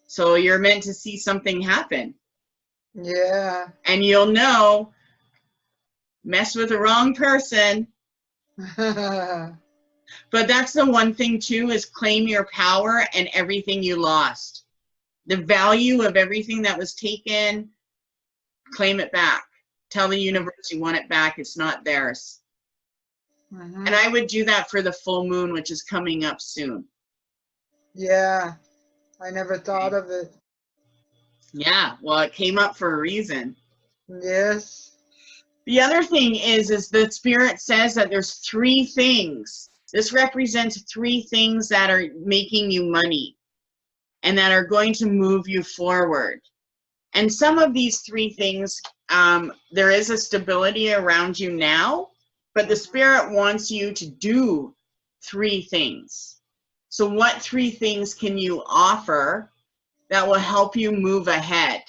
So you're meant to see something happen. Yeah. And you'll know, mess with the wrong person. But that's the one thing too, is claim your power and everything you lost. The value of everything that was taken, claim it back. Tell the universe you want it back. It's not theirs. And I would do that for the full moon, which is coming up soon. Yeah, I never thought of it. Yeah, well, it came up for a reason. Yes. The other thing is the spirit says that there's 3 things This represents 3 things that are making you money and that are going to move you forward. And some of these 3 things, there is a stability around you now, but the Spirit wants you to do 3 things. So what 3 things can you offer that will help you move ahead?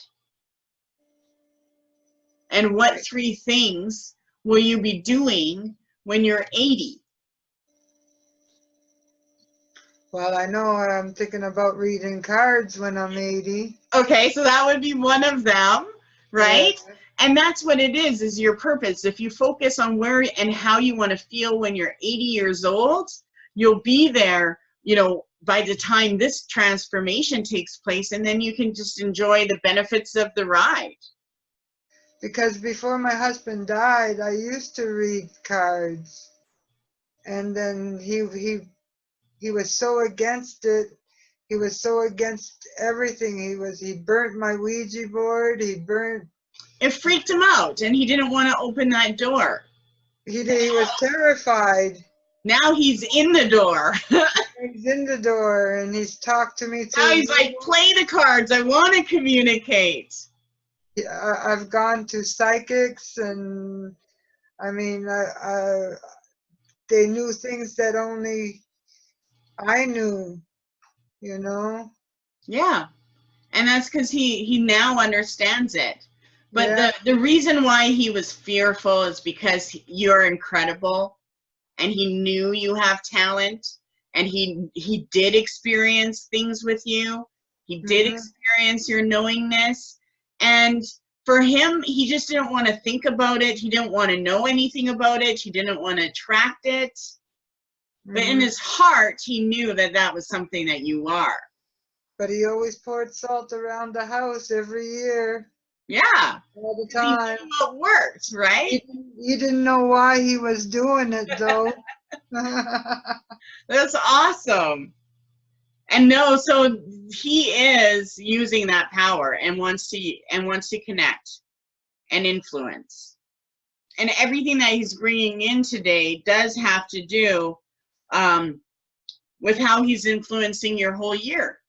And what 3 things will you be doing when you're 80? Well, I know I'm thinking about reading cards when I'm 80. Okay, so that would be one of them, right? Yeah. And that's what it is your purpose. If you focus on where and how you want to feel when you're 80 years old, you'll be there, you know, by the time this transformation takes place, and then you can just enjoy the benefits of the ride. Because before my husband died, I used to read cards. And then he was so against it. He was so against everything. He burnt my Ouija board. It freaked him out, and he didn't want to open that door. He was terrified. Now he's in the door. He's in the door, and he's talked to me too. Now he's like, play the cards. I want to communicate. I've gone to psychics, and I mean, they knew things that only I knew, you know? Yeah. And that's because he now understands it. But Yeah. the reason why he was fearful is because you're incredible, and he knew you have talent, and he did experience things with you. He did experience your knowingness. And for him, he just didn't want to think about it. He didn't want to know anything about it. He didn't want to attract it. But in his heart, he knew that that was something that you are. But he always poured salt around the house every year. Yeah. All the time. He knew what worked, right? He didn't know why he was doing it, though. That's awesome. And no, so he is using that power and wants to connect and influence. And everything that he's bringing in today does have to do with how he's influencing your whole year.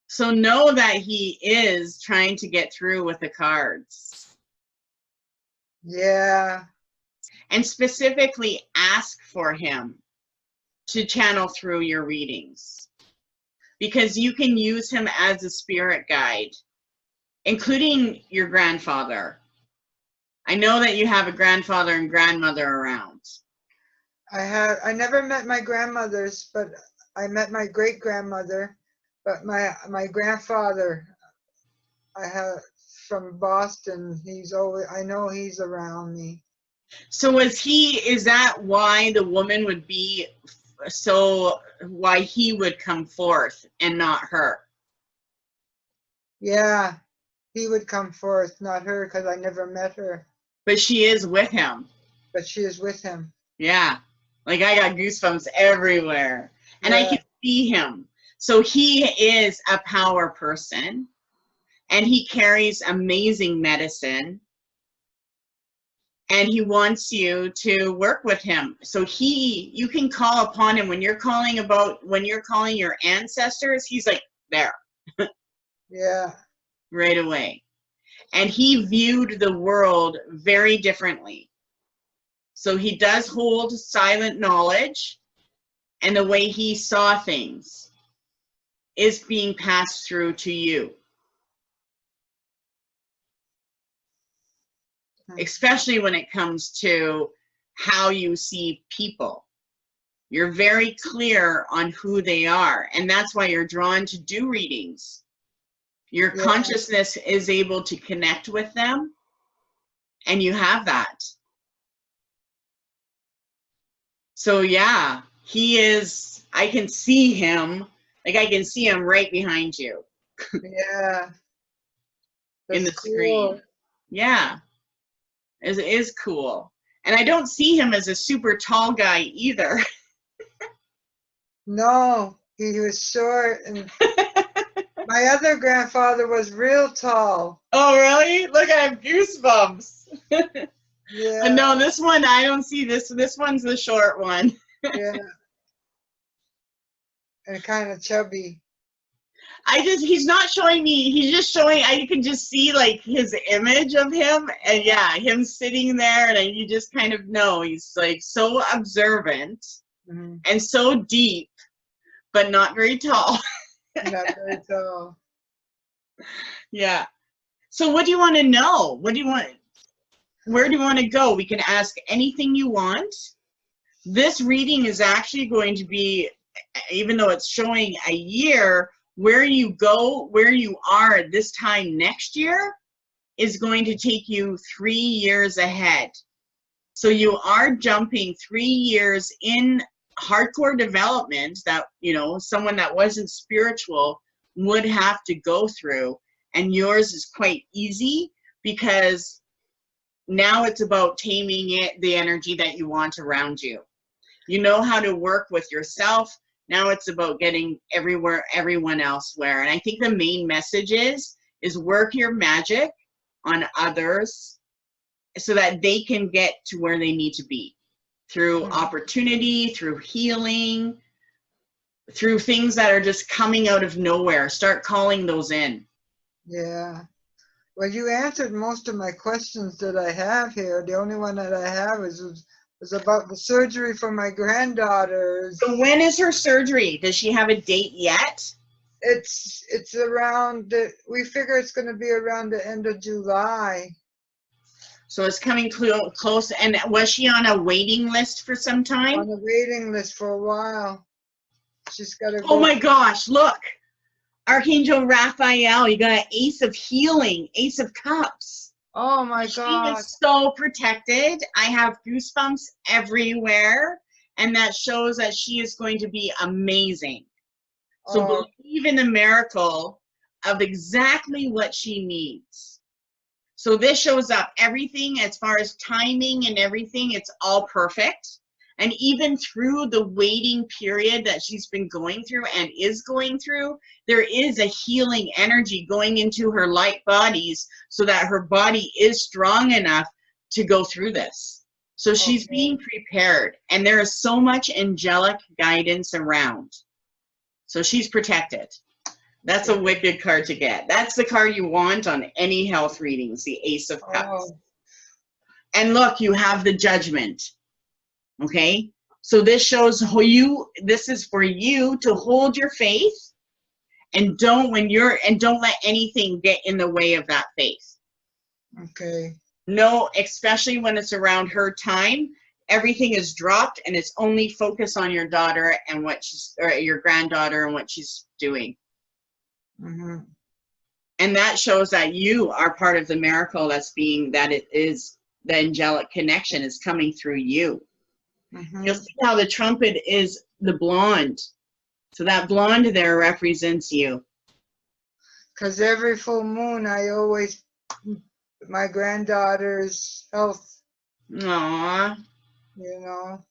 So know that he is trying to get through with the cards. Yeah. And specifically ask for him to channel through your readings, because you can use him as a spirit guide, including your grandfather. I know that you have a grandfather and grandmother around. I never met my grandmothers, but I met my great grandmother. But my grandfather, I have from Boston. I know he's around me. So is that why the woman would be, so why he would come forth and not her? Yeah, he would come forth, not her, because I never met her. But she is with him. But she is with him. Yeah. Like I got goosebumps everywhere. And I can see him. So he is a power person, and he carries amazing medicine, and he wants you to work with him. So you can call upon him when you're calling your ancestors. He's like there. Yeah. Right away. And he viewed the world very differently. So he does hold silent knowledge, and the way he saw things is being passed through to you. Especially when it comes to how you see people. You're very clear on who they are, and that's why you're drawn to do readings. Your consciousness is able to connect with them, and you have that. So yeah, he is, I can see him, like I can see him right behind you. Yeah. In the screen. Yeah. It is cool. And I don't see him as a super tall guy either. No, he was short. And my other grandfather was real tall. Oh, really? Look, I have goosebumps. Yeah, No, this one, I don't see this. This one's the short one. yeah. And kind of chubby. He's not showing me, he's just showing, I can just see like his image of him, and yeah, him sitting there, and you just kind of know he's like so observant Mm-hmm. and so deep, but not very tall. Not very tall. Yeah. So what do you want to know? What do you want? Where do you want to go? We can ask anything you want. This reading is actually going to be, even though it's showing a year, where you go, where you are this time next year is going to take you 3 years ahead. So you are jumping 3 years in hardcore development that, you know, someone that wasn't spiritual would have to go through. And yours is quite easy because now it's about taming it, the energy that you want around you. You know how to work with yourself. Now it's about getting everyone elsewhere. And I think the main message is work your magic on others so that they can get to where they need to be through opportunity, through healing, through things that are just coming out of nowhere. Start calling those in. Yeah. Well, you answered most of my questions that I have here. The only one that I have was about the surgery for my granddaughters. So when is her surgery? Does she have a date yet? It's around we figure it's going to be around the end of July. So it's coming close. And was she on a waiting list for some time? On the waiting list for a while. She's got to go. Oh my gosh, look. Archangel Raphael, you got an Ace of Healing, Ace of Cups. Oh my God. She is so protected. I have goosebumps everywhere. And that shows that she is going to be amazing. So believe in the miracle of exactly what she needs. So this shows up everything as far as timing and everything. It's all perfect. And even through the waiting period that she's been going through and is going through, there is a healing energy going into her light bodies so that her body is strong enough to go through this. So she's being prepared. And there is so much angelic guidance around. So she's protected. That's a wicked card to get. That's the card you want on any health readings, the Ace of Cups. And look, you have the Judgment. Okay? So this shows this is for you to hold your faith and don't let anything get in the way of that faith. Okay. No, especially when it's around her time. Everything is dropped and it's only focused on your daughter and your granddaughter and what she's doing. Mm-hmm. And that shows that you are part of the miracle that it is the angelic connection is coming through you. Mm-hmm. You'll see how the trumpet is the blonde. So that blonde there represents you. Because every full moon, my granddaughter's health. Aww. You know?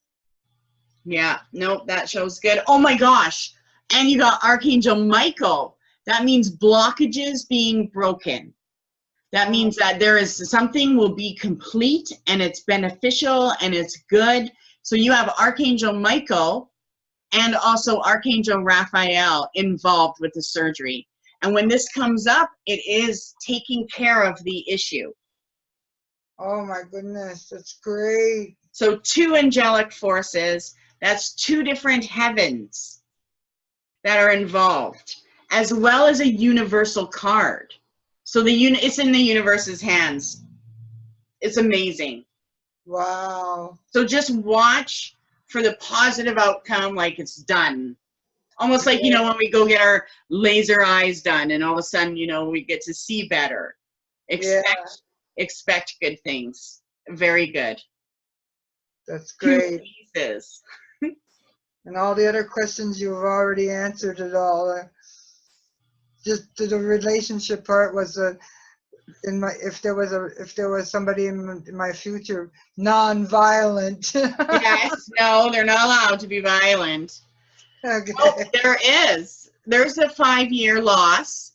Yeah, nope, that shows good. Oh my gosh. And you got Archangel Michael. That means blockages being broken. That means that there is something will be complete and it's beneficial and it's good. So you have Archangel Michael and also Archangel Raphael involved with the surgery. And when this comes up, it is taking care of the issue. Oh my goodness, that's great. So 2 angelic forces, that's 2 different heavens that are involved, as well as a universal card. So it's in the universe's hands. It's amazing. Wow. So just watch for the positive outcome, like it's done. Almost like, you know, when we go get our laser eyes done and all of a sudden, you know, we get to see better. Expect good things. Very good. That's great. 2 pieces. And all the other questions you've already answered it all. Just the relationship part was if there was somebody in my future non-violent. Yes, no, they're not allowed to be violent. Okay. Oh, there's a 5-year loss.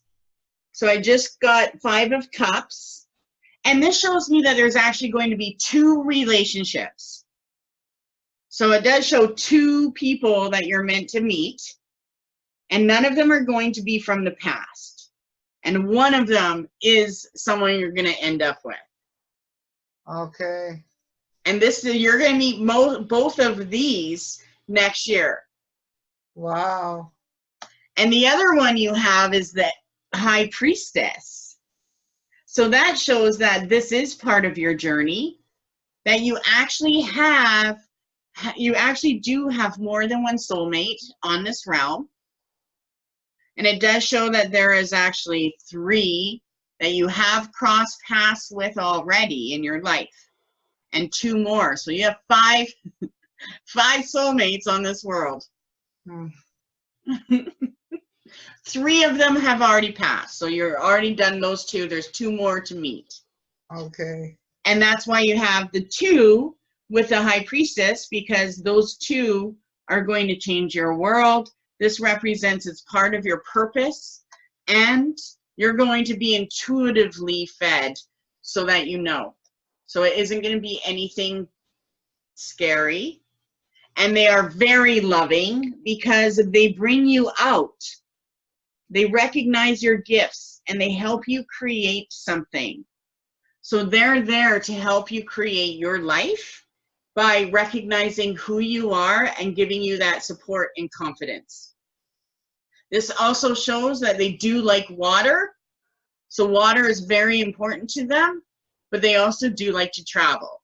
So I just got 5 of Cups, And this shows me that there's actually going to be 2 relationships. So it does show 2 people that you're meant to meet, and none of them are going to be from the past. And one of them is someone you're going to end up with. Okay. And you're going to meet both of these next year. Wow. And the other one you have is the High Priestess. So that shows that this is part of your journey, that you actually do have more than one soulmate on this realm. And it does show that there is actually 3 that you have crossed paths with already in your life, and 2 more. So you have 5 soulmates on this world. Hmm. 3 of them have already passed. So you're already done those 2. There's 2 more to meet. Okay. And that's why you have the 2 with the High Priestess, because those 2 are going to change your world. This represents it's part of your purpose, and you're going to be intuitively fed so that you know. So it isn't going to be anything scary. And they are very loving because they bring you out. They recognize your gifts and they help you create something. So they're there to help you create your life by recognizing who you are and giving you that support and confidence. This also shows that they do like water. So water is very important to them, but they also do like to travel.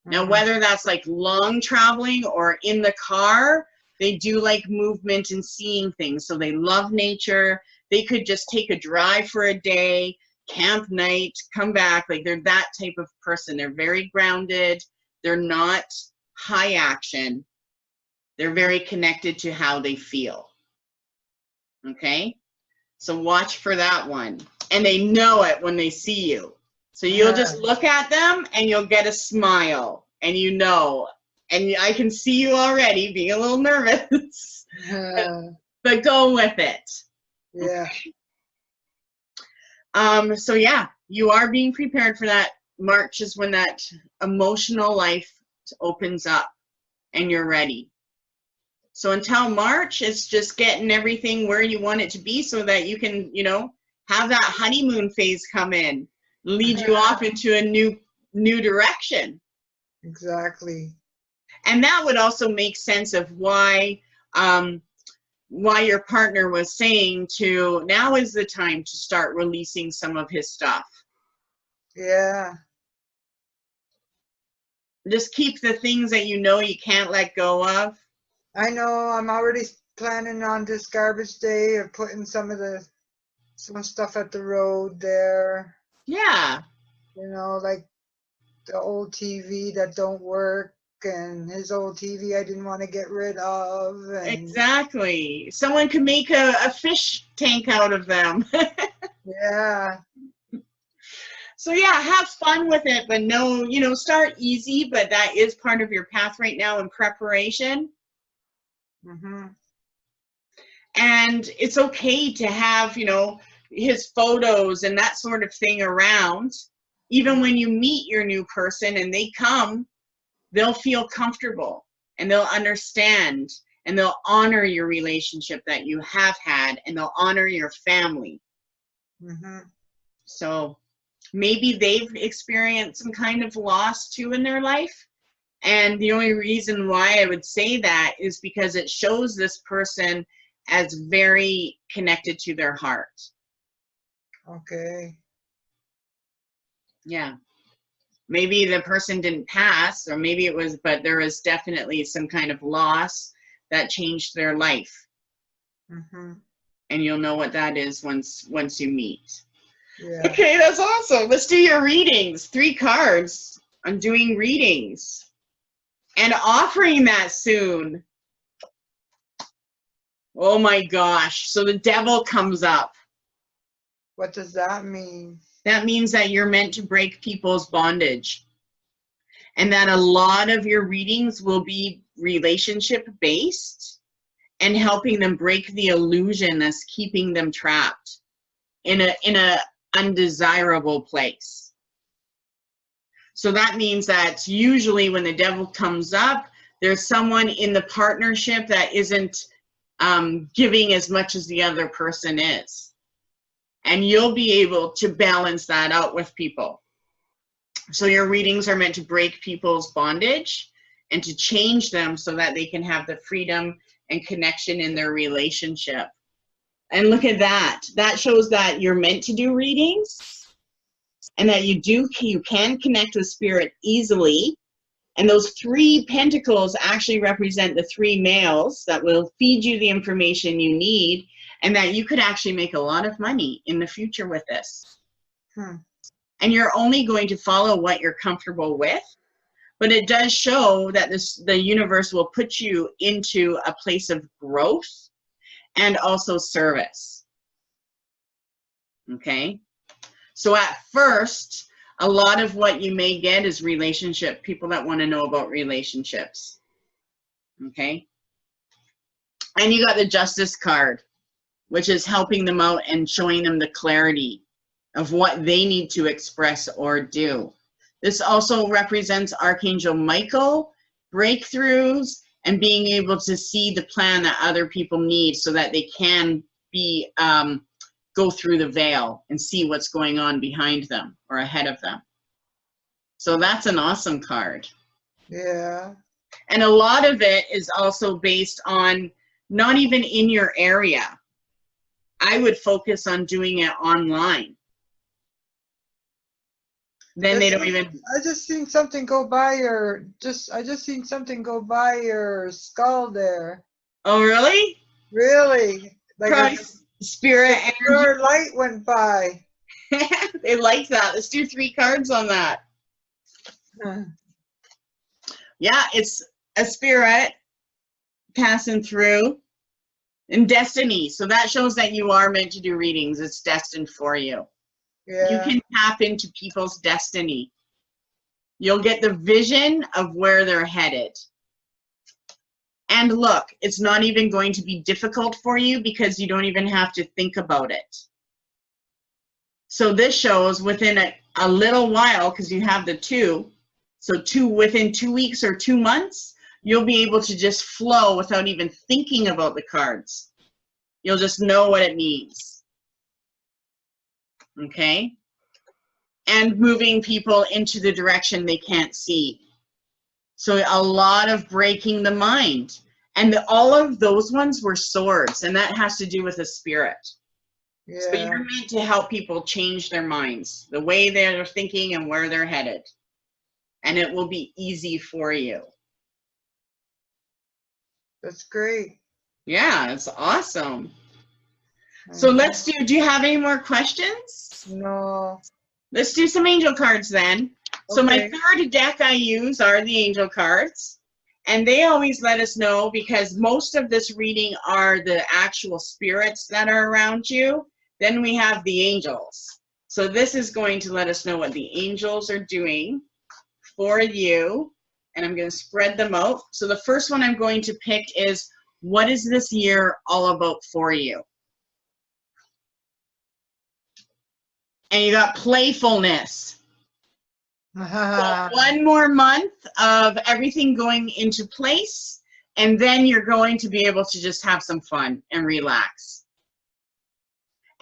Now, whether that's like long traveling or in the car, they do like movement and seeing things. So they love nature. They could just take a drive for a day, camp night, come back. Like they're that type of person. They're very grounded. They're not high action. They're very connected to how they feel. Okay? So watch for that one. And they know it when they see you. So you'll just look at them and you'll get a smile and you know. And I can see you already being a little nervous. But go with it. Yeah. So yeah, you are being prepared for that. March is when that emotional life opens up and you're ready. So until March, it's just getting everything where you want it to be so that you can, you know, have that honeymoon phase come in, lead you off into a new direction. Exactly. And that would also make sense of why your partner was saying now is the time to start releasing some of his stuff. Yeah. Just keep the things that you know you can't let go of. I know. I'm already planning on this garbage day of putting some stuff at the road there. Yeah. You know, like the old TV that don't work, and his old TV I didn't want to get rid of. And exactly. Someone could make a fish tank out of them. yeah. So yeah, have fun with it, but no, you know, start easy, but that is part of your path right now in preparation. Mm-hmm. And it's okay to have, you know, his photos and that sort of thing around. Even when you meet your new person and they come, they'll feel comfortable and they'll understand and they'll honor your relationship that you have had and they'll honor your family. Mm-hmm. So maybe they've experienced some kind of loss too in their life. And the only reason why I would say that is because it shows this person as very connected to their heart. Okay. Yeah. Maybe the person didn't pass, or maybe it was, but there was definitely some kind of loss that changed their life. Mm-hmm. And you'll know what that is once you meet. Yeah. Okay, that's awesome. Let's do your readings. 3 cards. I'm doing readings and offering that soon. Oh my gosh. So the devil comes up. What does that mean? That means that you're meant to break people's bondage. And that a lot of your readings will be relationship based and helping them break the illusion that's keeping them trapped in a undesirable place. So that means that usually when the devil comes up, there's someone in the partnership that isn't giving as much as the other person is. And you'll be able to balance that out with people. So your readings are meant to break people's bondage and to change them so that they can have the freedom and connection in their relationship. And look at that. That shows that you're meant to do readings and that you can connect with spirit easily. And those 3 pentacles actually represent the 3 males that will feed you the information you need, and that you could actually make a lot of money in the future with this. And you're only going to follow what you're comfortable with, but it does show that the universe will put you into a place of growth and also service. Okay? So at first, a lot of what you may get is relationship, people that want to know about relationships. Okay? And you got the Justice card, which is helping them out and showing them the clarity of what they need to express or do. This also represents Archangel Michael, breakthroughs, and being able to see the plan that other people need so that they can be go through the veil and see what's going on behind them or ahead of them. So that's an awesome card. Yeah. And a lot of it is also based on not even in your area. I would focus on doing it online. Then they don't even. I just seen something go by your. I just seen something go by your skull there. Oh really? Really? Like Probably spirit energy. Your light went by. They like that. Let's do 3 cards on that. Yeah, it's a spirit passing through. And destiny. So that shows that you are meant to do readings. It's destined for you. Yeah. You can tap into people's destiny. You'll get the vision of where they're headed. And look, it's not even going to be difficult for you because you don't even have to think about it. So this shows within a little while, because you have the 2, so within 2 weeks or 2 months, you'll be able to just flow without even thinking about the cards. You'll just know what it means. Okay? And moving people into the direction they can't see. So a lot of breaking the mind. And all of those ones were swords, and that has to do with a spirit. Yeah. So you're meant to help people change their minds, the way they're thinking and where they're headed. And it will be easy for you. That's great. Yeah, it's awesome. So let's do you have any more questions? No. Let's do some angel cards then. So my Okay. 3rd deck I use are the angel cards. And they always let us know, because most of this reading are the actual spirits that are around you. Then we have the angels. So this is going to let us know what the angels are doing for you. And I'm going to spread them out. So the first one I'm going to pick is, what is this year all about for you? And you got playfulness. So 1 more month of everything going into place, and then you're going to be able to just have some fun and relax.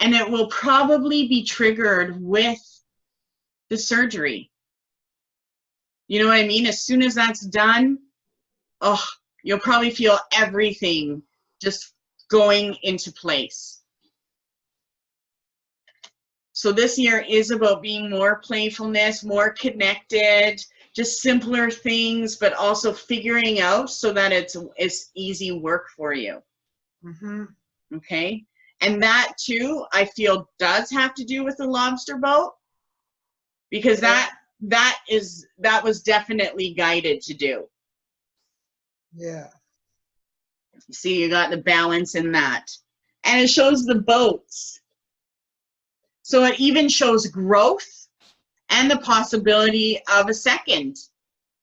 And it will probably be triggered with the surgery. You know what I mean? As soon as that's done, oh, you'll probably feel everything just going into place. So this year is about being more playfulness, more connected, just simpler things, but also figuring out so that it's easy work for you. Mm-hmm. Okay? And that too, I feel, does have to do with the lobster boat, because that was definitely guided to do. Yeah. See, you got the balance in that. And it shows the boats. So it even shows growth and the possibility of a second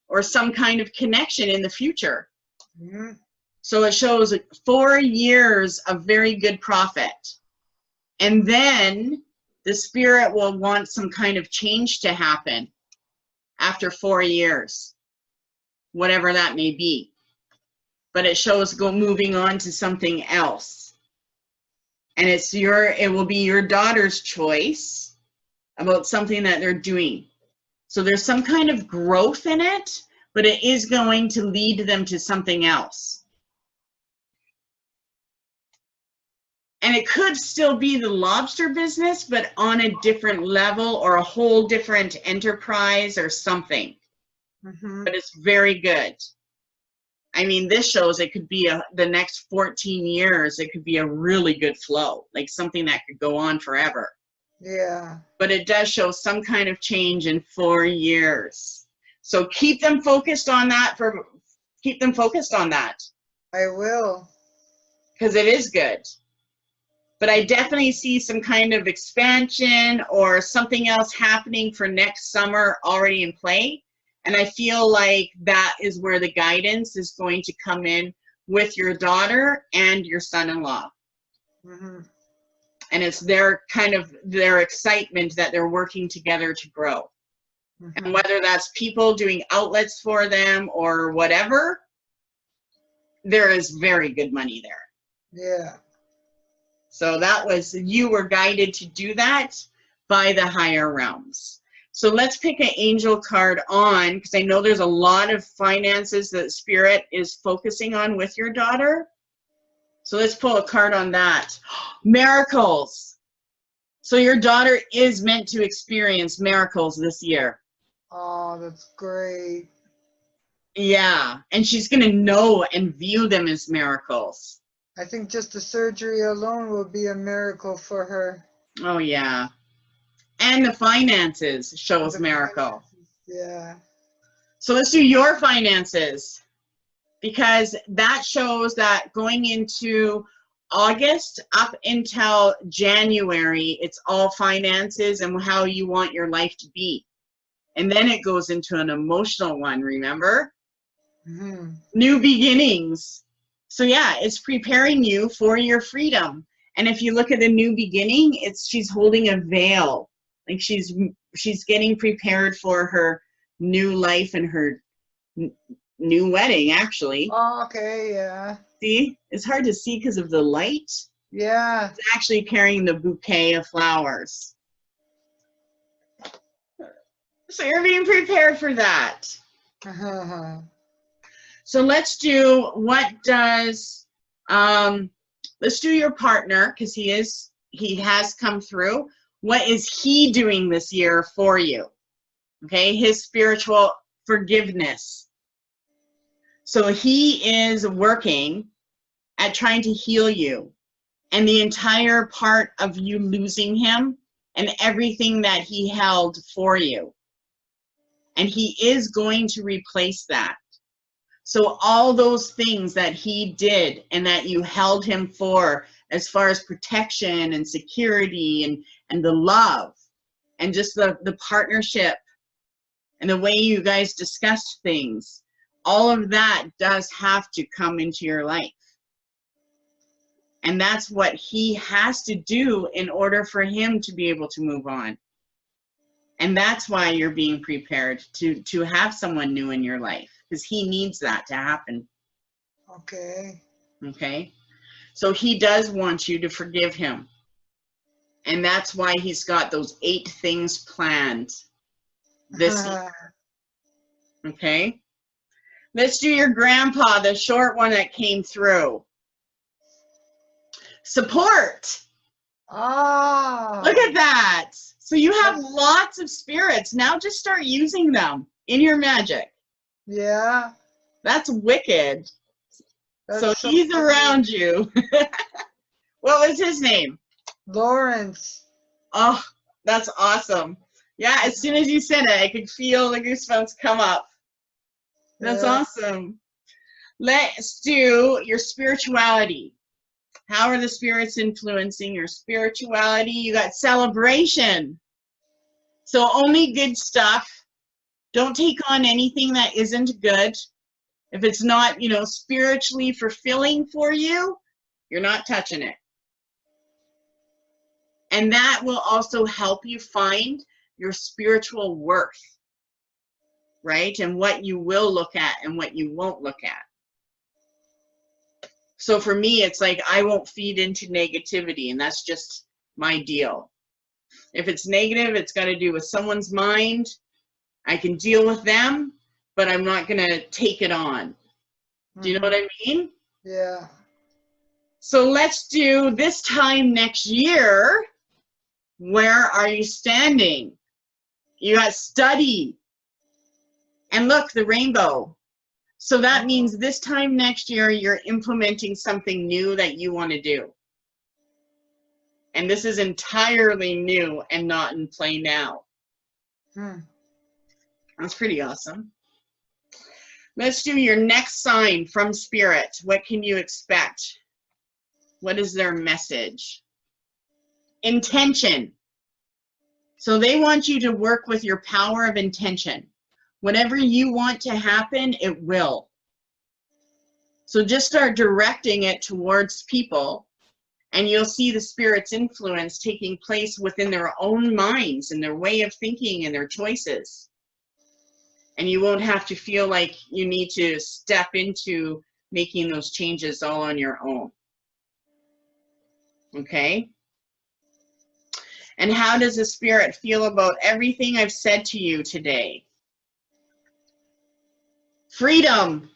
or some kind of connection in the future. Mm-hmm. So it shows 4 years of very good profit. And then the spirit will want some kind of change to happen after 4 years, whatever that may be. But it shows moving on to something else. And it will be your daughter's choice about something that they're doing. So there's some kind of growth in it, but it is going to lead them to something else. And it could still be the lobster business, but on a different level or a whole different enterprise or something. Mm-hmm. But it's very good. I mean, this shows it could be the next 14 years, it could be a really good flow, like something that could go on forever. Yeah. But it does show some kind of change in 4 years. So keep them focused on that. Keep them focused on that. I will. Because it is good. But I definitely see some kind of expansion or something else happening for next summer already in play. And I feel like that is where the guidance is going to come in with your daughter and your son-in-law. Mm-hmm. And it's their excitement that they're working together to grow. Mm-hmm. And whether that's people doing outlets for them or whatever, there is very good money there. Yeah. So you were guided to do that by the higher realms. So let's pick an angel card on, because I know there's a lot of finances that Spirit is focusing on with your daughter. So let's pull a card on that. Miracles. So your daughter is meant to experience miracles this year. Oh, that's great. Yeah, and she's going to know and view them as miracles. I think just the surgery alone will be a miracle for her. Oh, yeah. And the finances shows miracle. Yeah. So let's do your finances, because that shows that going into August up until January, it's all finances and how you want your life to be. And then it goes into an emotional one, remember? Mm-hmm. New beginnings. So yeah, it's preparing you for your freedom. And if you look at the new beginning, she's holding a veil. Like she's getting prepared for her new life and her new wedding, actually. Oh, okay, yeah. See? It's hard to see because of the light. Yeah. It's actually carrying the bouquet of flowers. So you're being prepared for that. So let's do let's do your partner, because he has come through. What is he doing this year for you? Okay, his spiritual forgiveness. So he is working at trying to heal you, and the entire part of you losing him and everything that he held for you. And he is going to replace that. So all those things that he did and that you held him for, as far as protection and security and the love and just the partnership and the way you guys discussed things, all of that does have to come into your life. And that's what he has to do in order for him to be able to move on. And that's why you're being prepared to have someone new in your life, because he needs that to happen. Okay. Okay? So he does want you to forgive him. And that's why he's got those 8 things planned this year. Okay? Let's do your grandpa, the short one that came through. Support. Ah. Look at that. So you have lots of spirits. Now just start using them in your magic. Yeah. That's wicked. That's so he's around you. What was his name? Lawrence. Oh, that's awesome. Yeah, as soon as you said it, I could feel the goosebumps come up. That's awesome. Let's do your spirituality. How are the spirits influencing your spirituality? You got celebration. So only good stuff. Don't take on anything that isn't good. If it's not, spiritually fulfilling for you, you're not touching it. And that will also help you find your spiritual worth. right? And what you will look at and what you won't look at. So for me, it's like I won't feed into negativity, and that's just my deal. If it's negative, it's got to do with someone's mind. I can deal with them, but I'm not going to take it on. Do you know what I mean? Yeah. So let's do this time next year. Where are you standing? You got study. And look, the rainbow. So that means this time next year, you're implementing something new that you want to do. And this is entirely new and not in play now. That's pretty awesome. Let's do your next sign from Spirit. What can you expect? What is their message? Intention. So they want you to work with your power of intention. Whatever you want to happen, it will. So just start directing it towards people, and you'll see the Spirit's influence taking place within their own minds and their way of thinking and their choices. And you won't have to feel like you need to step into making those changes all on your own. Okay? And how does the Spirit feel about everything I've said to you today? Freedom.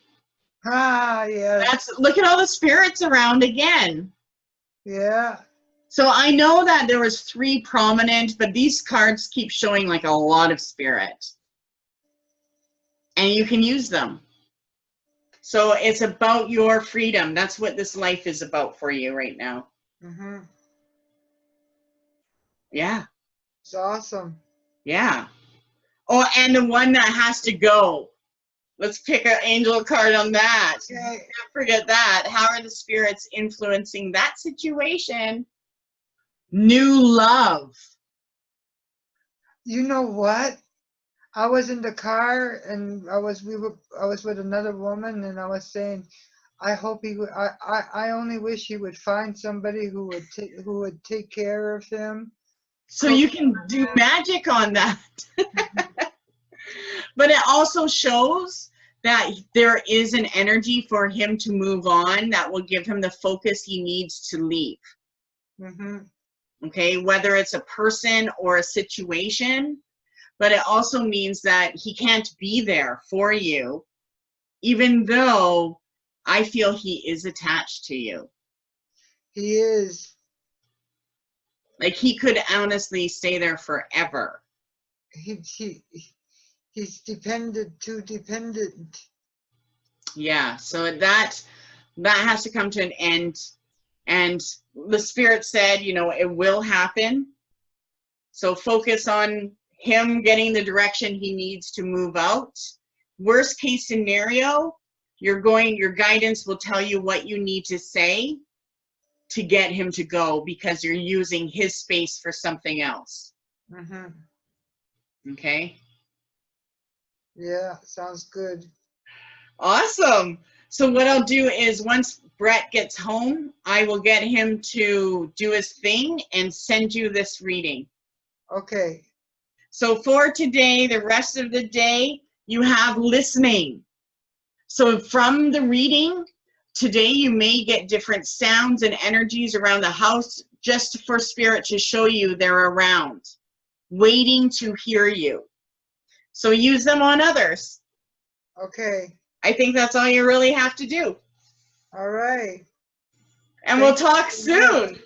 Yes. Look at all the spirits around again. Yeah. So I know that there was 3 prominent, but these cards keep showing like a lot of spirit. And you can use them. So it's about your freedom. That's what this life is about for you right now. Yeah. It's awesome. Yeah. Oh, and the one that has to go. Let's pick an angel card on that. Okay. Can't forget that. How are the spirits influencing that situation? New love. You know what? I was in the car and I was with another woman, and I was saying, I hope he would. I only wish he would find somebody who would take care of him. So you can do magic on that. But it also shows that there is an energy for him to move on that will give him the focus he needs to leave. Okay, whether it's a person or a situation, but it also means that he can't be there for you, even though I feel he is attached to you. He is. Like he could honestly stay there forever. He's too dependent. Yeah, so that has to come to an end. And the Spirit said, you know, it will happen. So focus on him getting the direction he needs to move out. Worst case scenario, your guidance will tell you what you need to say to get him to go, because you're using his space for something else. Okay? Yeah, sounds good. Awesome. So what I'll do is once Brett gets home, I will get him to do his thing and send you this reading. Okay. So for today, the rest of the day, you have listening. So from the reading, today you may get different sounds and energies around the house just for Spirit to show you they're around, waiting to hear you. So use them on others. Okay. I think that's all you really have to do. All right. And we'll talk soon.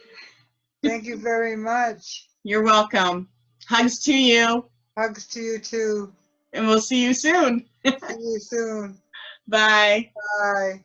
Thank you very much. You're welcome. Hugs to you. Hugs to you too. And we'll see you soon. See you soon. Bye. Bye.